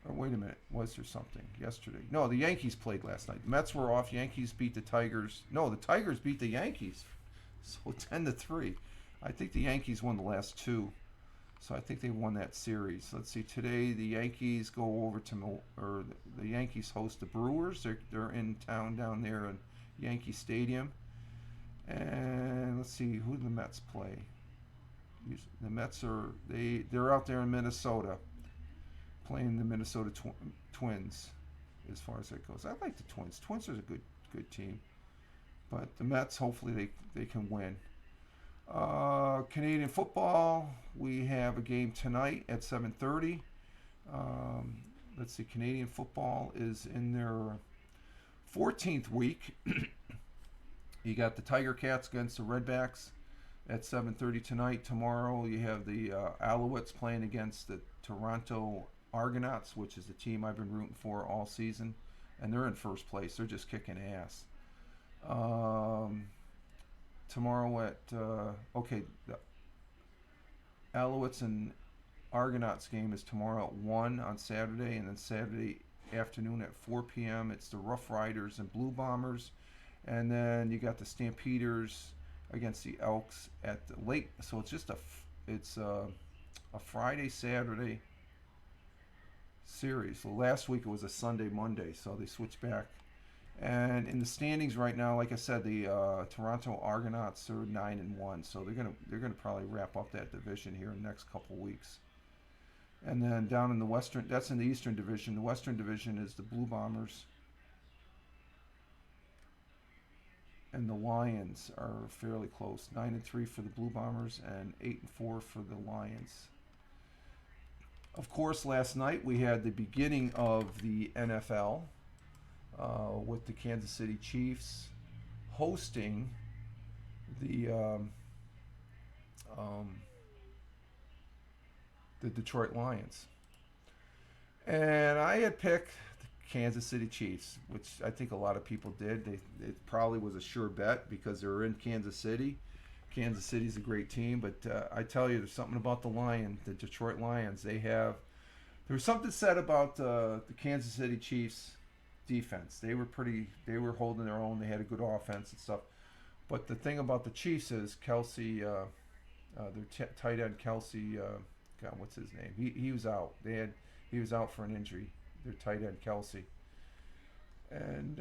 Or wait a minute, was there something yesterday? No, the Yankees played last night. The Mets were off. Yankees beat the Tigers. No, the Tigers beat the Yankees. So 10-3. I think the Yankees won the last 2. So I think they won that series. Let's see, today the Yankees go over to, or the Yankees host the Brewers. They're in town down there in Yankee Stadium. And let's see, who do the Mets play? The Mets they're out there in Minnesota, playing the Minnesota Twins. As far as that goes, I like the Twins. Twins are a good team, but the Mets, hopefully they can win. Canadian football, we have a game tonight at 7:30. Let's see, Canadian football is in their 14th week. You got the Tiger Cats against the Redbacks at 7:30 tonight. Tomorrow you have the Alouettes playing against the Toronto Argonauts, which is the team I've been rooting for all season, and they're in first place. They're just kicking ass. Tomorrow at the Alouettes and Argonauts game is tomorrow at 1 on Saturday, and then Saturday afternoon at 4 p.m. it's the Rough Riders and Blue Bombers, and then you got the Stampeders against the Elks at the late. So it's just a Friday Saturday series. So last week it was a Sunday Monday, so they switched back. And in the standings right now, like I said, the Toronto Argonauts are 9-1, so they're gonna probably wrap up that division here in the next couple weeks. And then down in the Western, that's in the Eastern Division. The Western Division is the Blue Bombers, and the Lions are fairly close. 9-3 for the Blue Bombers and 8-4 for the Lions. Of course, last night we had the beginning of the NFL. With the Kansas City Chiefs hosting the Detroit Lions. And I had picked the Kansas City Chiefs, which I think a lot of people did. It probably was a sure bet because they're in Kansas City. Kansas City's a great team, but I tell you, there's something about the Detroit Lions. There's something said about the Kansas City Chiefs defense. They were holding their own. They had a good offense and stuff. But the thing about the Chiefs is Kelsey, their tight end Kelsey, God, what's his name? He was out. He was out for an injury. Their tight end Kelsey. And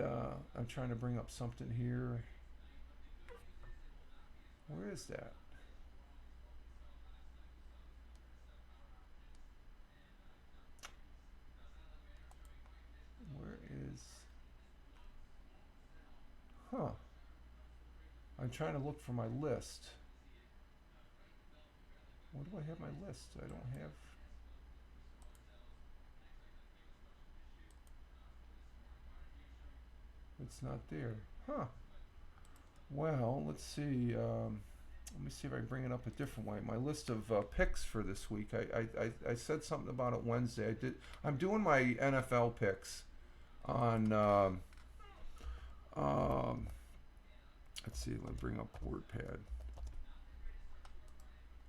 I'm trying to bring up something here. Where is that? Huh. I'm trying to look for my list. Where do I have my list? I don't have. It's not there. Huh. Well, let's see. Let me see if I can bring it up a different way. My list of picks for this week. I said something about it Wednesday. I'm doing my NFL picks on. Um, let's see. Let me bring up WordPad.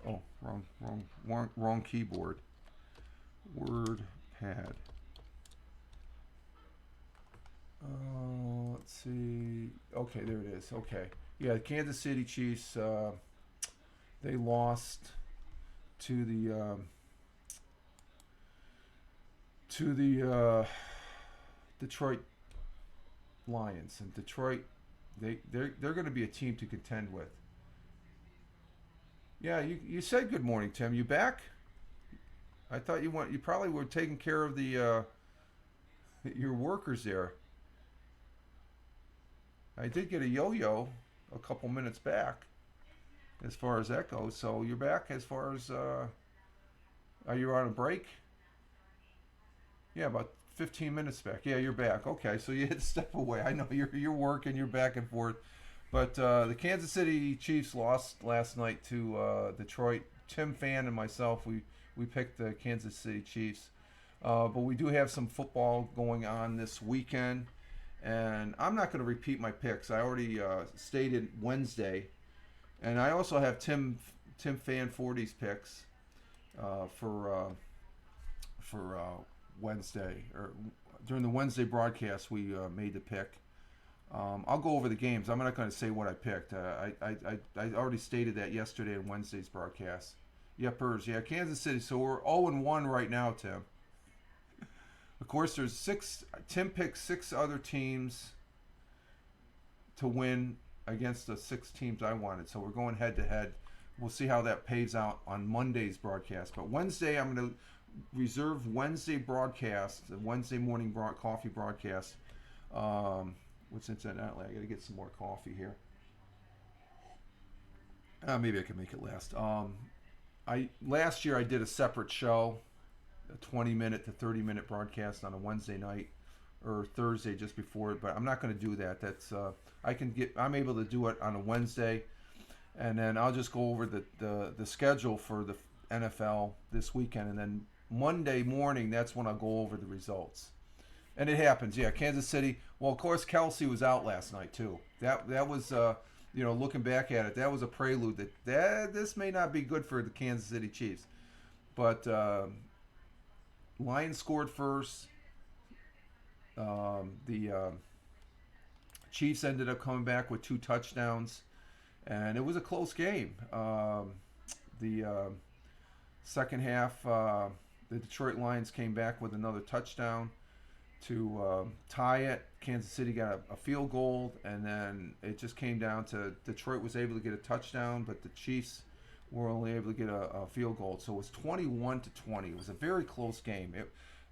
Oh, wrong keyboard. WordPad. Let's see. Okay, there it is. Okay, yeah, the Kansas City Chiefs. They lost to the Detroit Lions, and Detroit, they're going to be a team to contend with. Yeah, you said good morning, Tim. You back? I thought you probably were taking care of the your workers there. I did get a yo-yo a couple minutes back, as far as that goes. So you're back as far as are you on a break? Yeah, about 15 minutes back. Yeah, you're back. Okay, so you had to step away. I know you're working, you're back and forth. But the Kansas City Chiefs lost last night to Detroit. Tim Fan and myself, we picked the Kansas City Chiefs. But we do have some football going on this weekend. And I'm not going to repeat my picks. I already stated Wednesday. And I also have Tim Fan 40's picks for Wednesday. Or during the Wednesday broadcast, we made the pick. I'll go over the games. I'm not going to say what I picked. I already stated that yesterday in Wednesday's broadcast. Yepers. Yeah, Kansas City. So we're 0-1 right now, Tim. Of course, there's six. Tim picked six other teams to win against the six teams I wanted. So we're going head to head. We'll see how that pays out on Monday's broadcast. But Wednesday, I'm going to reserve Wednesday broadcast, the Wednesday morning coffee broadcast. Which incidentally, I got to get some more coffee here. Maybe I can make it last. Last year I did a separate show, a 20-minute to 30-minute broadcast on a Wednesday night or Thursday just before it, but I'm not going to do that. That's I'm able to do it on a Wednesday, and then I'll just go over the schedule for the NFL this weekend, and then Monday morning that's when I'll go over the results. And it happens, yeah. Kansas City. Well, of course, Kelsey was out last night too. That was looking back at it, that was a prelude that this may not be good for the Kansas City Chiefs. But Lions scored first. The Chiefs ended up coming back with 2 touchdowns, and it was a close game. The second half, the Detroit Lions came back with another touchdown to tie it. Kansas City got a field goal, and then it just came down to Detroit was able to get a touchdown, but the Chiefs were only able to get a field goal. So it was 21-20. It was a very close game.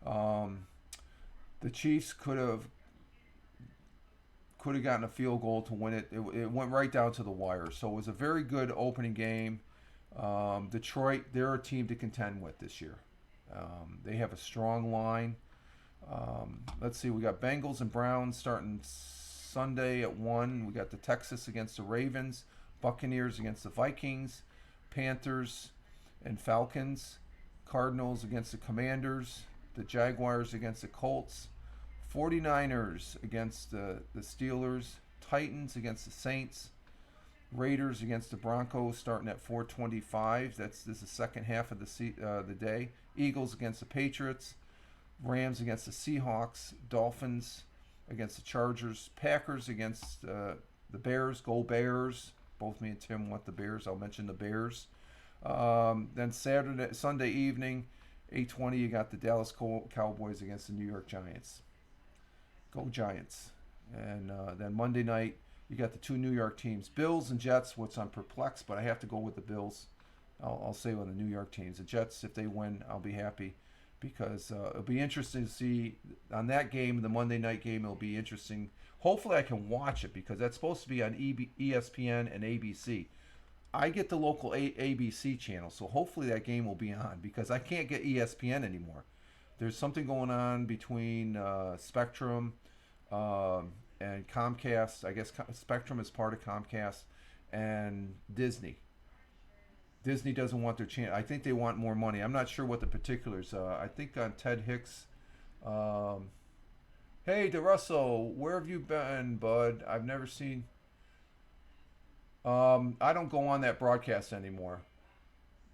The Chiefs could have gotten a field goal to win it. It went right down to the wire. So it was a very good opening game. Detroit, they're a team to contend with this year. They have a strong line. Let's see, we got Bengals and Browns starting Sunday at 1. We got the Texans against the Ravens, Buccaneers against the Vikings, Panthers and Falcons, Cardinals against the Commanders, the Jaguars against the Colts, 49ers against the Steelers, Titans against the Saints, Raiders against the Broncos starting at 4:25. This is the second half of the day. Eagles against the Patriots, Rams against the Seahawks, Dolphins against the Chargers, Packers against the Bears. Go Bears! Both me and Tim want the Bears. I'll mention the Bears. Then Sunday evening, 8:20, you got the Dallas Cowboys against the New York Giants. Go Giants! And then Monday night, you got the 2 New York teams, Bills and Jets, which I'm perplexed, but I have to go with the Bills. I'll say on the New York teams. The Jets, if they win, I'll be happy, because it'll be interesting to see on that game, the Monday night game. It'll be interesting. Hopefully I can watch it, because that's supposed to be on ESPN and ABC. I get the local ABC channel, so hopefully that game will be on, because I can't get ESPN anymore. There's something going on between Spectrum and Comcast. I guess Spectrum is part of Comcast, and Disney. Disney doesn't want their channel. I think they want more money. I'm not sure what the particulars. I think on Ted Hicks. Hey, DeRusso, where have you been, bud? I've never seen. I don't go on that broadcast anymore,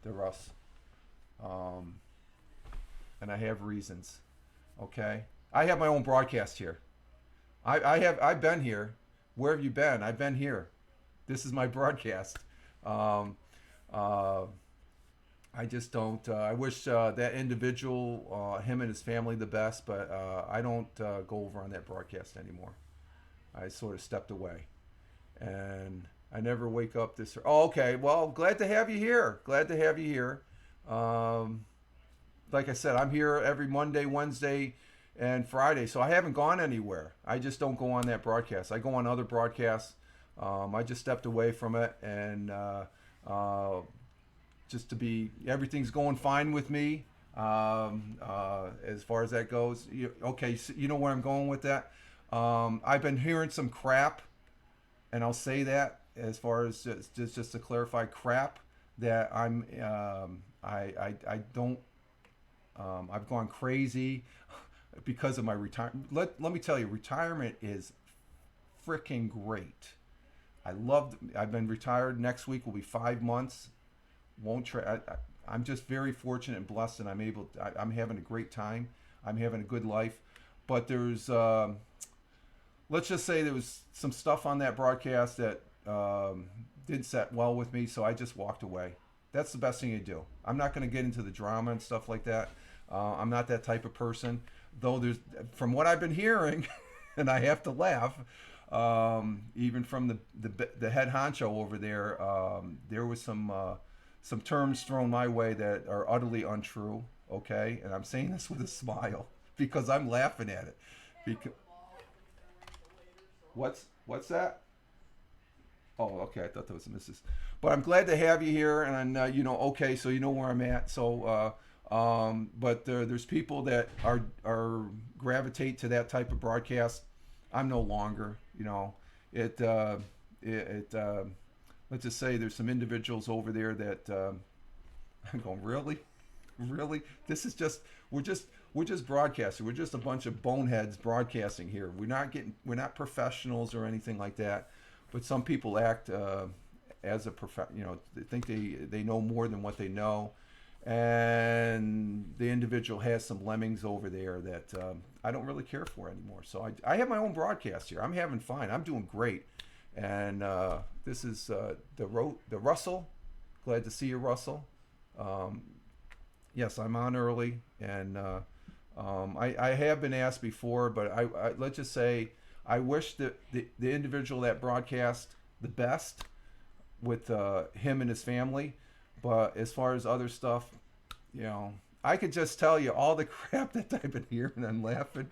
DeRuss. Um, and I have reasons. Okay, I have my own broadcast here. I've been here. Where have you been? I've been here. This is my broadcast. Um, uh, I just don't. I wish that individual, him and his family, the best, but I don't go over on that broadcast anymore. I sort of stepped away, and I never wake up this. Oh, okay. Well, glad to have you here. Glad to have you here. Um, like I said, I'm here every Monday, Wednesday, and Friday, so I haven't gone anywhere. I just don't go on that broadcast. I go on other broadcasts. I just stepped away from it, and uh, just to be, everything's going fine with me as far as that goes. Okay, so you know where I'm going with that. I've been hearing some crap, and I'll say that as far as just to clarify, crap that I don't. I've gone crazy because of my retirement. Let me tell you, retirement is freaking great. I've been retired. Next week will be 5 months. Won't try. I'm just very fortunate and blessed, and I'm having a great time. I'm having a good life. But there's, let's just say there was some stuff on that broadcast that didn't set well with me, so I just walked away. That's the best thing you do. I'm not going to get into the drama and stuff like that. I'm not that type of person. Though from what I've been hearing, and I have to laugh, even from the head honcho over there, there was some terms thrown my way that are utterly untrue. Okay, and I'm saying this with a smile because I'm laughing at it. Because what's that? Oh, okay. I thought that was a missus. But I'm glad to have you here, and okay, so you know where I'm at. So, but there's people that are gravitate to that type of broadcast. I'm no longer. It. Let's just say there's some individuals over there that I'm going, really, really. This is we're just broadcasting. We're just a bunch of boneheads broadcasting here. We're not professionals or anything like that. But some people act as a they think they know more than what they know, and the individual has some lemmings over there that I don't really care for anymore. So I have my own broadcast here. I'm having fun. I'm doing great, and this is the Russell. Glad to see you, Russell. Yes, I'm on early, and I have been asked before, but I let's just say. I wish that the individual that broadcast the best with him and his family, but as far as other stuff, I could just tell you all the crap that I've been hearing and laughing.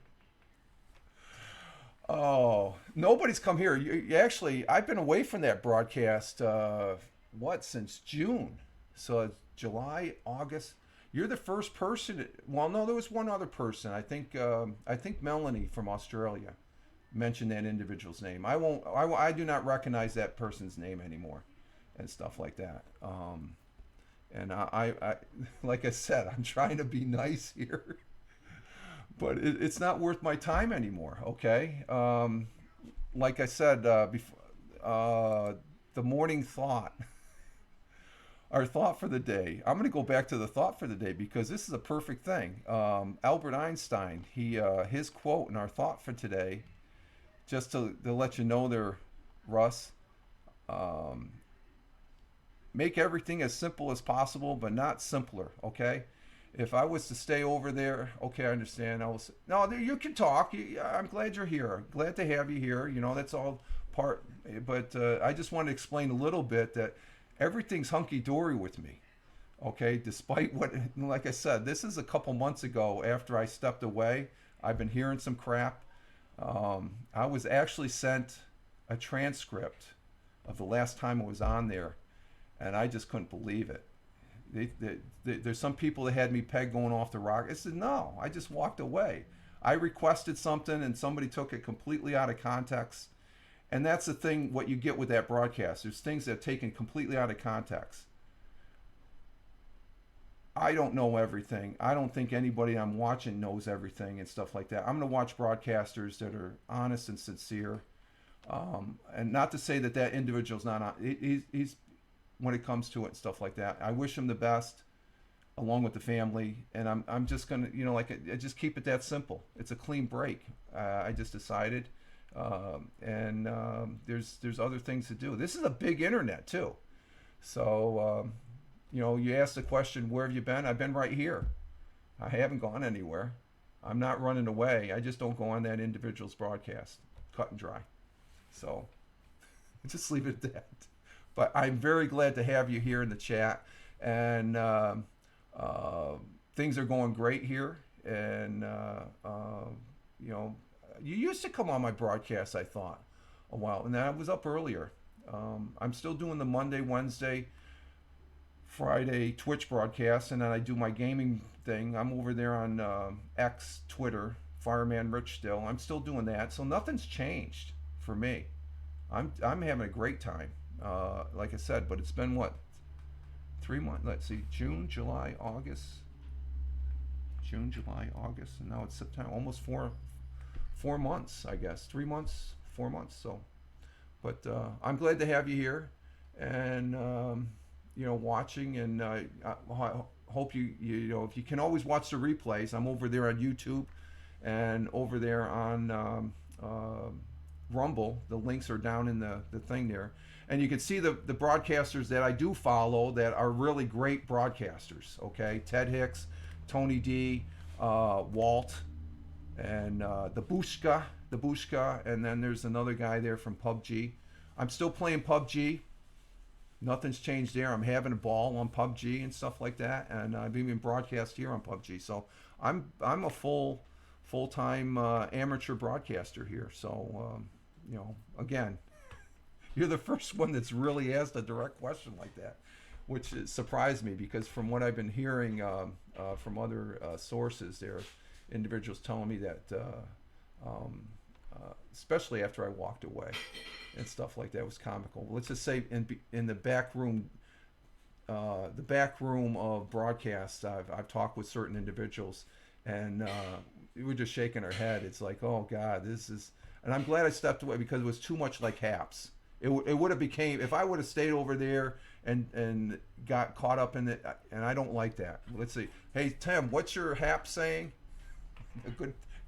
Oh, nobody's come here. Actually, I've been away from that broadcast, since June. So it's July, August. You're the first person. Well, no, there was one other person. I think Melanie from Australia mention that individual's name. I do not recognize that person's name anymore, and stuff like that. And I like I said, I'm trying to be nice here, but it's not worth my time anymore. Okay. Like I said before, the morning thought, our thought for the day. I'm going to go back to the thought for the day because this is a perfect thing. Albert Einstein, his quote in our thought for today. Just to let you know there, Russ, make everything as simple as possible, but not simpler, okay? If I was to stay over there, okay, I understand. No, you can talk. I'm glad you're here. Glad to have you here. That's all part. But I just want to explain a little bit that everything's hunky-dory with me, okay? Despite what, like I said, this is a couple months ago after I stepped away. I've been hearing some crap. I was actually sent a transcript of the last time I was on there, and I just couldn't believe it. There's some people that had me pegged going off the rock. I said, no, I just walked away. I requested something and somebody took it completely out of context. And that's the thing, what you get with that broadcast. There's things that are taken completely out of context. I don't know everything. I don't think anybody I'm watching knows everything and stuff like that. I'm going to watch broadcasters that are honest and sincere. And not to say that that individual's not on. He's when it comes to it and stuff like that. I wish him the best, along with the family. And I'm just gonna, I just keep it that simple. It's a clean break. I just decided, there's other things to do. This is a big internet too, so. You asked the question, where have you been? I've been right here. I haven't gone anywhere. I'm not running away. I just don't go on that individual's broadcast. Cut and dry. So just leave it at that. But I'm very glad to have you here in the chat. And things are going great here. And, you used to come on my broadcast, I thought, a while. And I was up earlier. I'm still doing the Monday, Wednesday, Friday Twitch broadcast, and then I do my gaming thing. I'm over there on X, Twitter, Fireman Rich still. I'm still doing that, so nothing's changed for me. I'm having a great time, like I said. But it's been what, 3 months? Let's see, June, July, August, and now it's September. Almost 4 months, I guess. 3 months, 4 months. So, but I'm glad to have you here, and. Watching, and I hope you if you can always watch the replays. I'm over there on YouTube and over there on Rumble. The links are down in the thing there, and you can see the broadcasters that I do follow that are really great broadcasters. Okay, Ted Hicks, Tony D, Walt, and the Bushka, and then there's another guy there from PUBG. I'm still playing PUBG. Nothing's changed there. I'm having a ball on PUBG and stuff like that, and I've even broadcast here on PUBG. So I'm a full-time amateur broadcaster here. So again, you're the first one that's really asked a direct question like that, which surprised me, because from what I've been hearing from other sources, there are individuals telling me that, especially after I walked away and stuff like that, was comical. Let's just say in the back room of broadcasts, I've talked with certain individuals, and we were just shaking our head. It's like, oh God, this is. And I'm glad I stepped away, because it was too much like Haps. It would have became, if I would have stayed over there and got caught up in it, and I don't like that. Let's see. Hey Tim, what's your Haps saying? A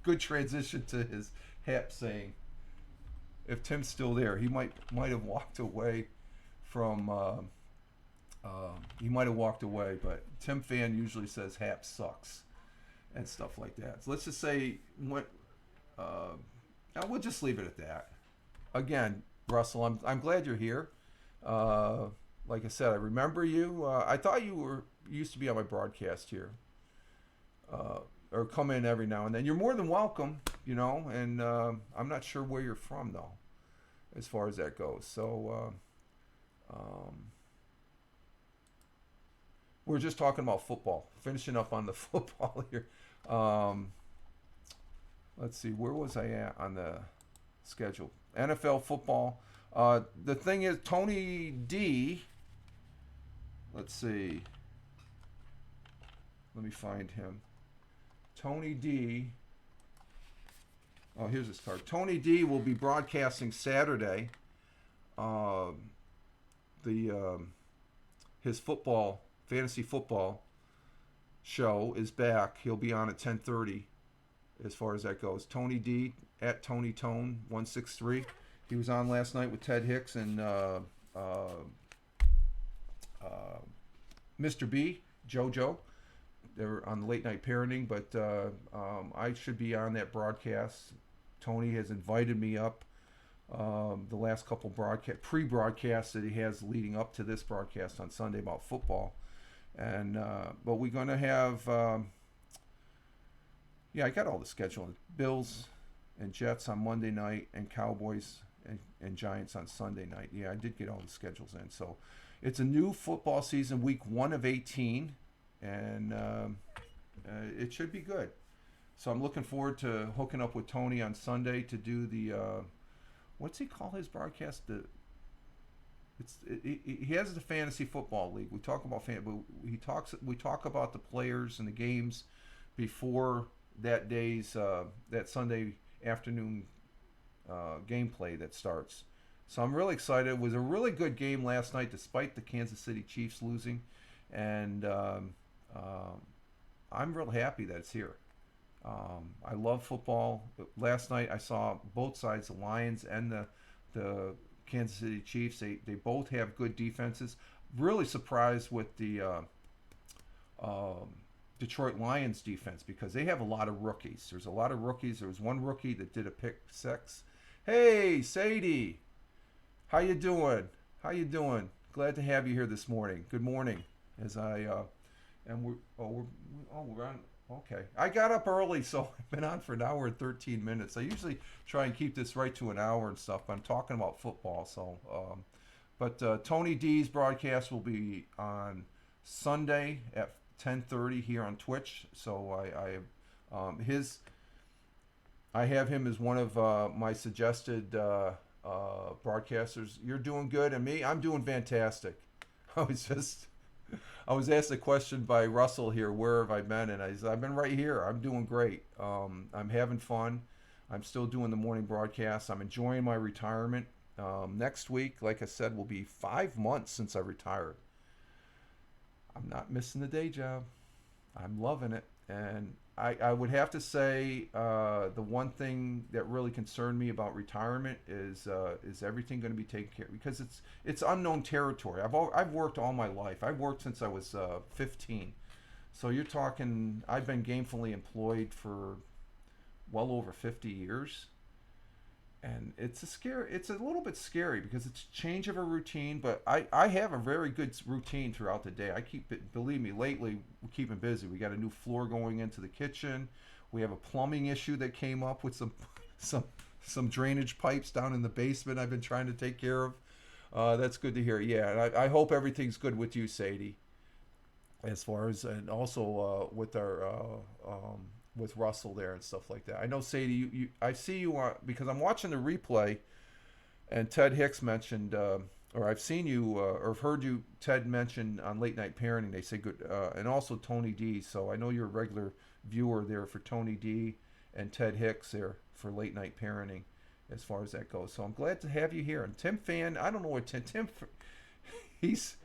good transition to his Haps saying. If Tim's still there, he might have walked away from. He might have walked away, but Tim Fan usually says Hap sucks and stuff like that. So let's just say we'll just leave it at that. Again, Russell, I'm glad you're here. Like I said, I remember you. I thought you used to be on my broadcast here, or come in every now and then. You're more than welcome, and I'm not sure where you're from though, as far as that goes. So we're just talking about football, finishing up on the football here. Let's see, where was I at on the schedule? NFL football. The thing is, Tony D, let's see, let me find him. Tony D. Oh, here's his card. Tony D will be broadcasting Saturday. His fantasy football show is back. He'll be on at 10:30, as far as that goes. Tony D at Tony Tone 163. He was on last night with Ted Hicks and Mr. B, JoJo. They were on the late night parenting, but I should be on that broadcast. Tony has invited me up the last couple pre-broadcasts that he has leading up to this broadcast on Sunday about football. And but we're going to have, I got all the schedule. Bills and Jets on Monday night, and Cowboys and Giants on Sunday night. Yeah, I did get all the schedules in. So it's a new football season, week 1 of 18. And it should be good. So I'm looking forward to hooking up with Tony on Sunday to do the what's he call his broadcast? He has the fantasy football league. We talk about but we talk about the players and the games before that day's that Sunday afternoon gameplay that starts. So I'm really excited. It was a really good game last night, despite the Kansas City Chiefs losing, and I'm real happy that it's here. I love football. Last night I saw both sides, the Lions and the Kansas City Chiefs. They both have good defenses. Really surprised with the Detroit Lions defense because they have a lot of rookies. There's a lot of rookies. There was one rookie that did a pick six. Hey, Sadie, how you doing? How you doing? Glad to have you here this morning. Good morning. As I and we're on. Okay, I got up early, so I've been on for an hour and 13 minutes. I usually try and keep this right to an hour and stuff, but I'm talking about football. So, but Tony D's broadcast will be on Sunday at 10:30 here on Twitch. So I have him as one of my suggested broadcasters. You're doing good, and me, I'm doing fantastic. I was asked a question by Russell here, where have I been? And I said, I've been right here. I'm doing great. I'm having fun. I'm still doing the morning broadcast. I'm enjoying my retirement. Next week, like I said, will be 5 months since I retired. I'm not missing the day job. I'm loving it. And I would have to say the one thing that really concerned me about retirement is everything going to be taken care of, because it's unknown territory. I've worked all my life. I've worked since I was 15. So you're talking, I've been gainfully employed for well over 50 years. And it's a little bit scary because it's a change of a routine, but I have a very good routine throughout the day. I keep it, believe me, lately we're keeping busy. We got a new floor going into the kitchen. We have a plumbing issue that came up with some drainage pipes down in the basement I've been trying to take care of. That's good to hear. Yeah, and I hope everything's good with you, Sadie, as far as, and also with our with Russell there and stuff like that. I know, Sadie, I see you on, because I'm watching the replay, and Ted Hicks mentioned, or I've seen you, or heard you, Ted mention on Late Night Parenting, they say good, and also Tony D. So I know you're a regular viewer there for Tony D and Ted Hicks there for Late Night Parenting, as far as that goes. So I'm glad to have you here. And Tim Fan, I don't know what Tim he's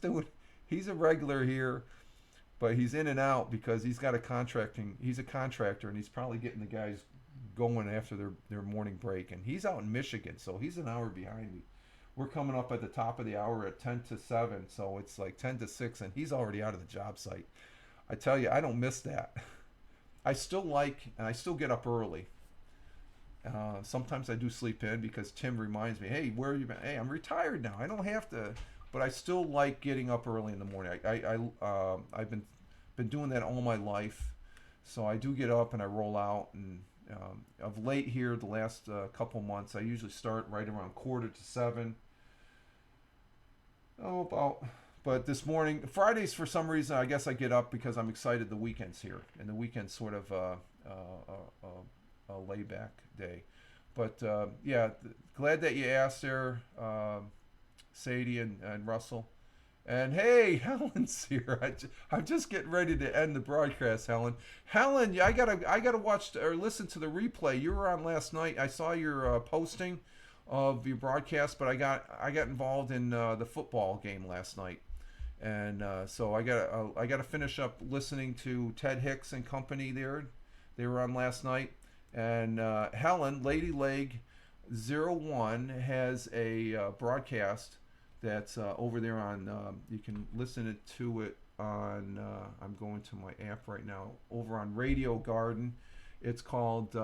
a regular here. But he's in and out because he's a contractor, and he's probably getting the guys going after their morning break. And he's out in Michigan, so he's an hour behind me. We're coming up at the top of the hour at 10 to 7, so it's like 10 to 6, and he's already out of the job site. I tell you, I don't miss that. I still get up early. Sometimes I do sleep in because Tim reminds me, hey, where have you been? Hey, I'm retired now. I don't have to... But I still like getting up early in the morning. I've been doing that all my life, so I do get up and I roll out. And of late here, the last couple months, I usually start right around 6:45. But this morning, Fridays, for some reason, I guess I get up because I'm excited the weekend's here, and the weekend's sort of a layback day. But yeah, glad that you asked there. Sadie and Russell. And hey, Helen's here. I'm just getting ready to end the broadcast, Helen. Helen, I gotta watch or listen to the replay. You were on last night. I saw your posting of your broadcast, but I got involved in the football game last night, and so I gotta finish up listening to Ted Hicks and company there. They were on last night, and Helen, Lady Leg 01 has a broadcast that's over there on, you can listen to it on, I'm going to my app right now, over on Radio Garden. It's called,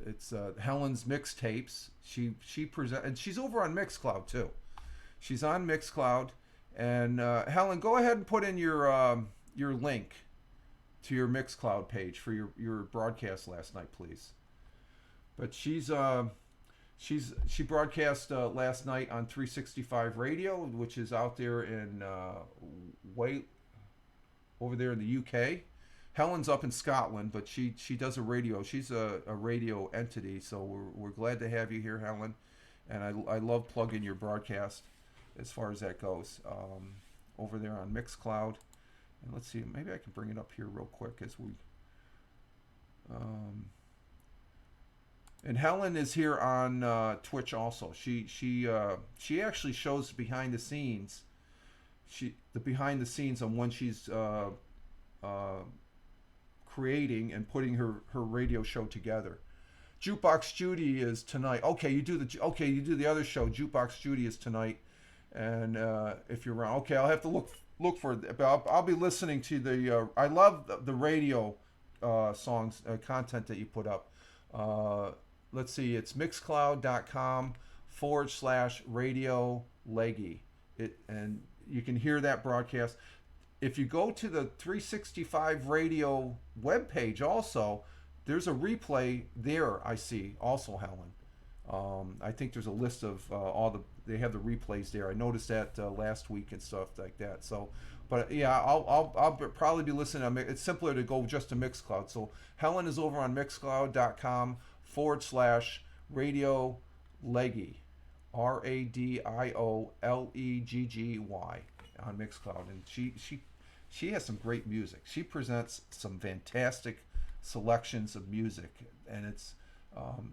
it's Helen's Mixtapes. She present, and she's over on Mixcloud too. She's on Mixcloud. And Helen, go ahead and put in your link to your Mixcloud page for your broadcast last night, please. But she broadcast last night on 365 Radio, which is out there in way over there in the UK. Helen's up in Scotland, but she does a radio. She's a radio entity, so we're glad to have you here, Helen. And I love plugging your broadcast as far as that goes. Over there on Mixcloud. And let's see, maybe I can bring it up here real quick as we... and Helen is here on Twitch also. She actually shows behind the scenes. The behind the scenes on when she's creating and putting her radio show together. Jukebox Judy is tonight. Okay, you do the other show. Jukebox Judy is tonight, and if you're around, okay, I'll have to look for it. But I'll be listening to the. I love the radio songs content that you put up. Let's see, it's mixcloud.com/radio leggy. And you can hear that broadcast. If you go to the 365 radio webpage also, there's a replay there, I see, also, Helen. I think there's a list of they have the replays there. I noticed that last week and stuff like that. So, but yeah, I'll probably be listening. It's simpler to go just to Mixcloud. So Helen is over on mixcloud.com/radio leggy, RADIOLEGGY on Mixcloud, and she has some great music. She presents some fantastic selections of music, and it's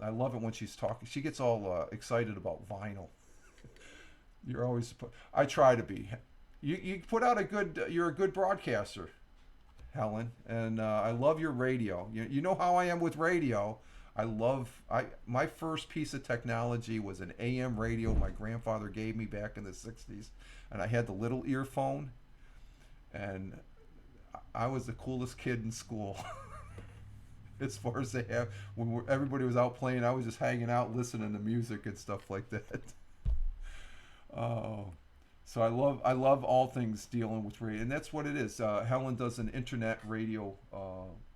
I love it when she's talking. She gets all excited about vinyl. You're always, I try to be. You put out you're a good broadcaster, Helen, and I love your radio. You know how I am with radio. My first piece of technology was an AM radio my grandfather gave me back in the 60s, and I had the little earphone, and I was the coolest kid in school. As far as they have, when everybody was out playing, I was just hanging out listening to music and stuff like that. Oh, so I love all things dealing with radio, and that's what it is. Helen does an internet radio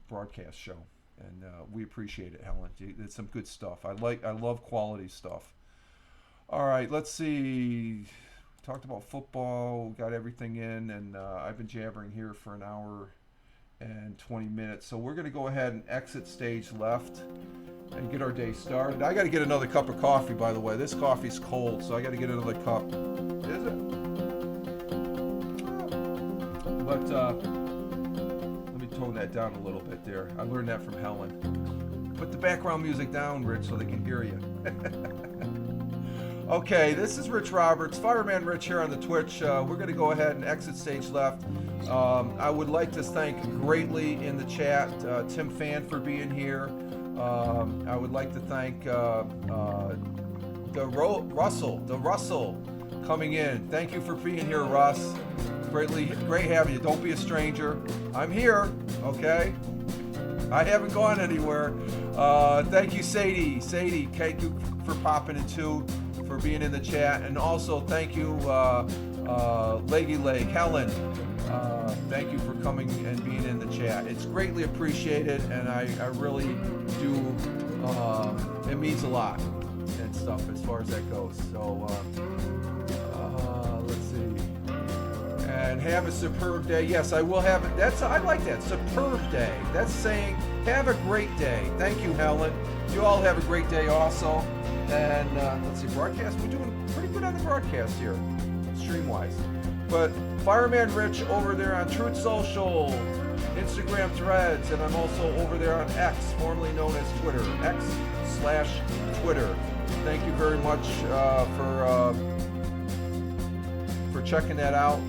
broadcast show, and we appreciate it, Helen. It's some good stuff. I love quality stuff. All right, let's see. Talked about football, got everything in, and I've been jabbering here for an hour and 20 minutes. So we're going to go ahead and exit stage left and get our day started. I got to get another cup of coffee, by the way. This coffee's cold, so I got to get another cup. Is it? But let me tone that down a little bit there. I learned that from Helen. Put the background music down, Rich, so they can hear you. Okay, this is Rich Roberts, Fireman Rich here on the Twitch. We're going to go ahead and exit stage left. I would like to thank greatly in the chat Tim Fan for being here. I would like to thank Russell coming in. Thank you for being here, Russ. Great having you. Don't be a stranger. I'm here, okay? I haven't gone anywhere. Thank you, Sadie. Thank you for popping in too, for being in the chat, and also thank you, Leggy Leg, Helen. Thank you for coming and being in the chat. It's greatly appreciated, and I really do. It means a lot and stuff as far as that goes. So let's see. And have a superb day. Yes, I will have it. I like that, superb day. That's saying have a great day. Thank you, Helen. You all have a great day also. And let's see, broadcast. We're doing pretty good on the broadcast here, stream-wise. But Fireman Rich over there on Truth Social, Instagram Threads, and I'm also over there on X, formerly known as Twitter, X/Twitter. Thank you very much for checking that out.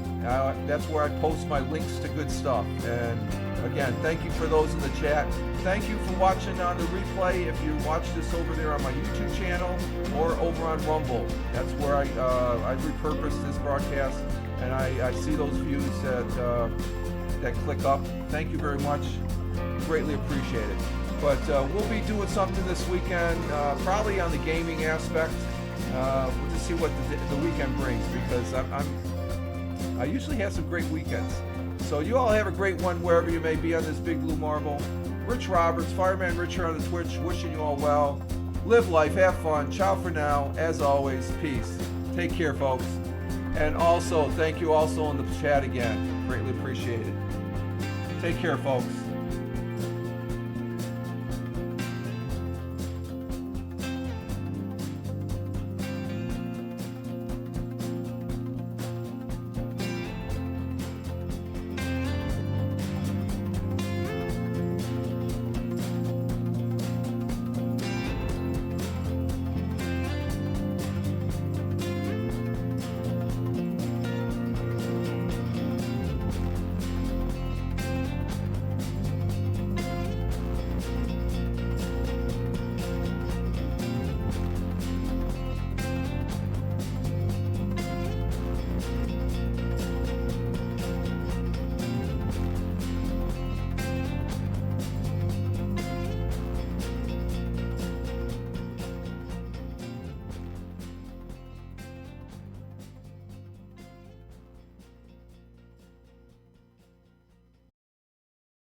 That's where I post my links to good stuff. And again, thank you for those in the chat. Thank you for watching on the replay. If you watch this over there on my YouTube channel or over on Rumble, that's where I repurpose this broadcast, and I see those views that click up. Thank you very much. Greatly appreciate it. But we'll be doing something this weekend, probably on the gaming aspect. We'll just see what the weekend brings, because I usually have some great weekends. So you all have a great one wherever you may be on this big blue marble. Rich Roberts, Fireman Rich here on the Twitch, wishing you all well. Live life, have fun. Ciao for now. As always, peace. Take care, folks. And also, thank you also in the chat again. Greatly appreciated. Take care, folks.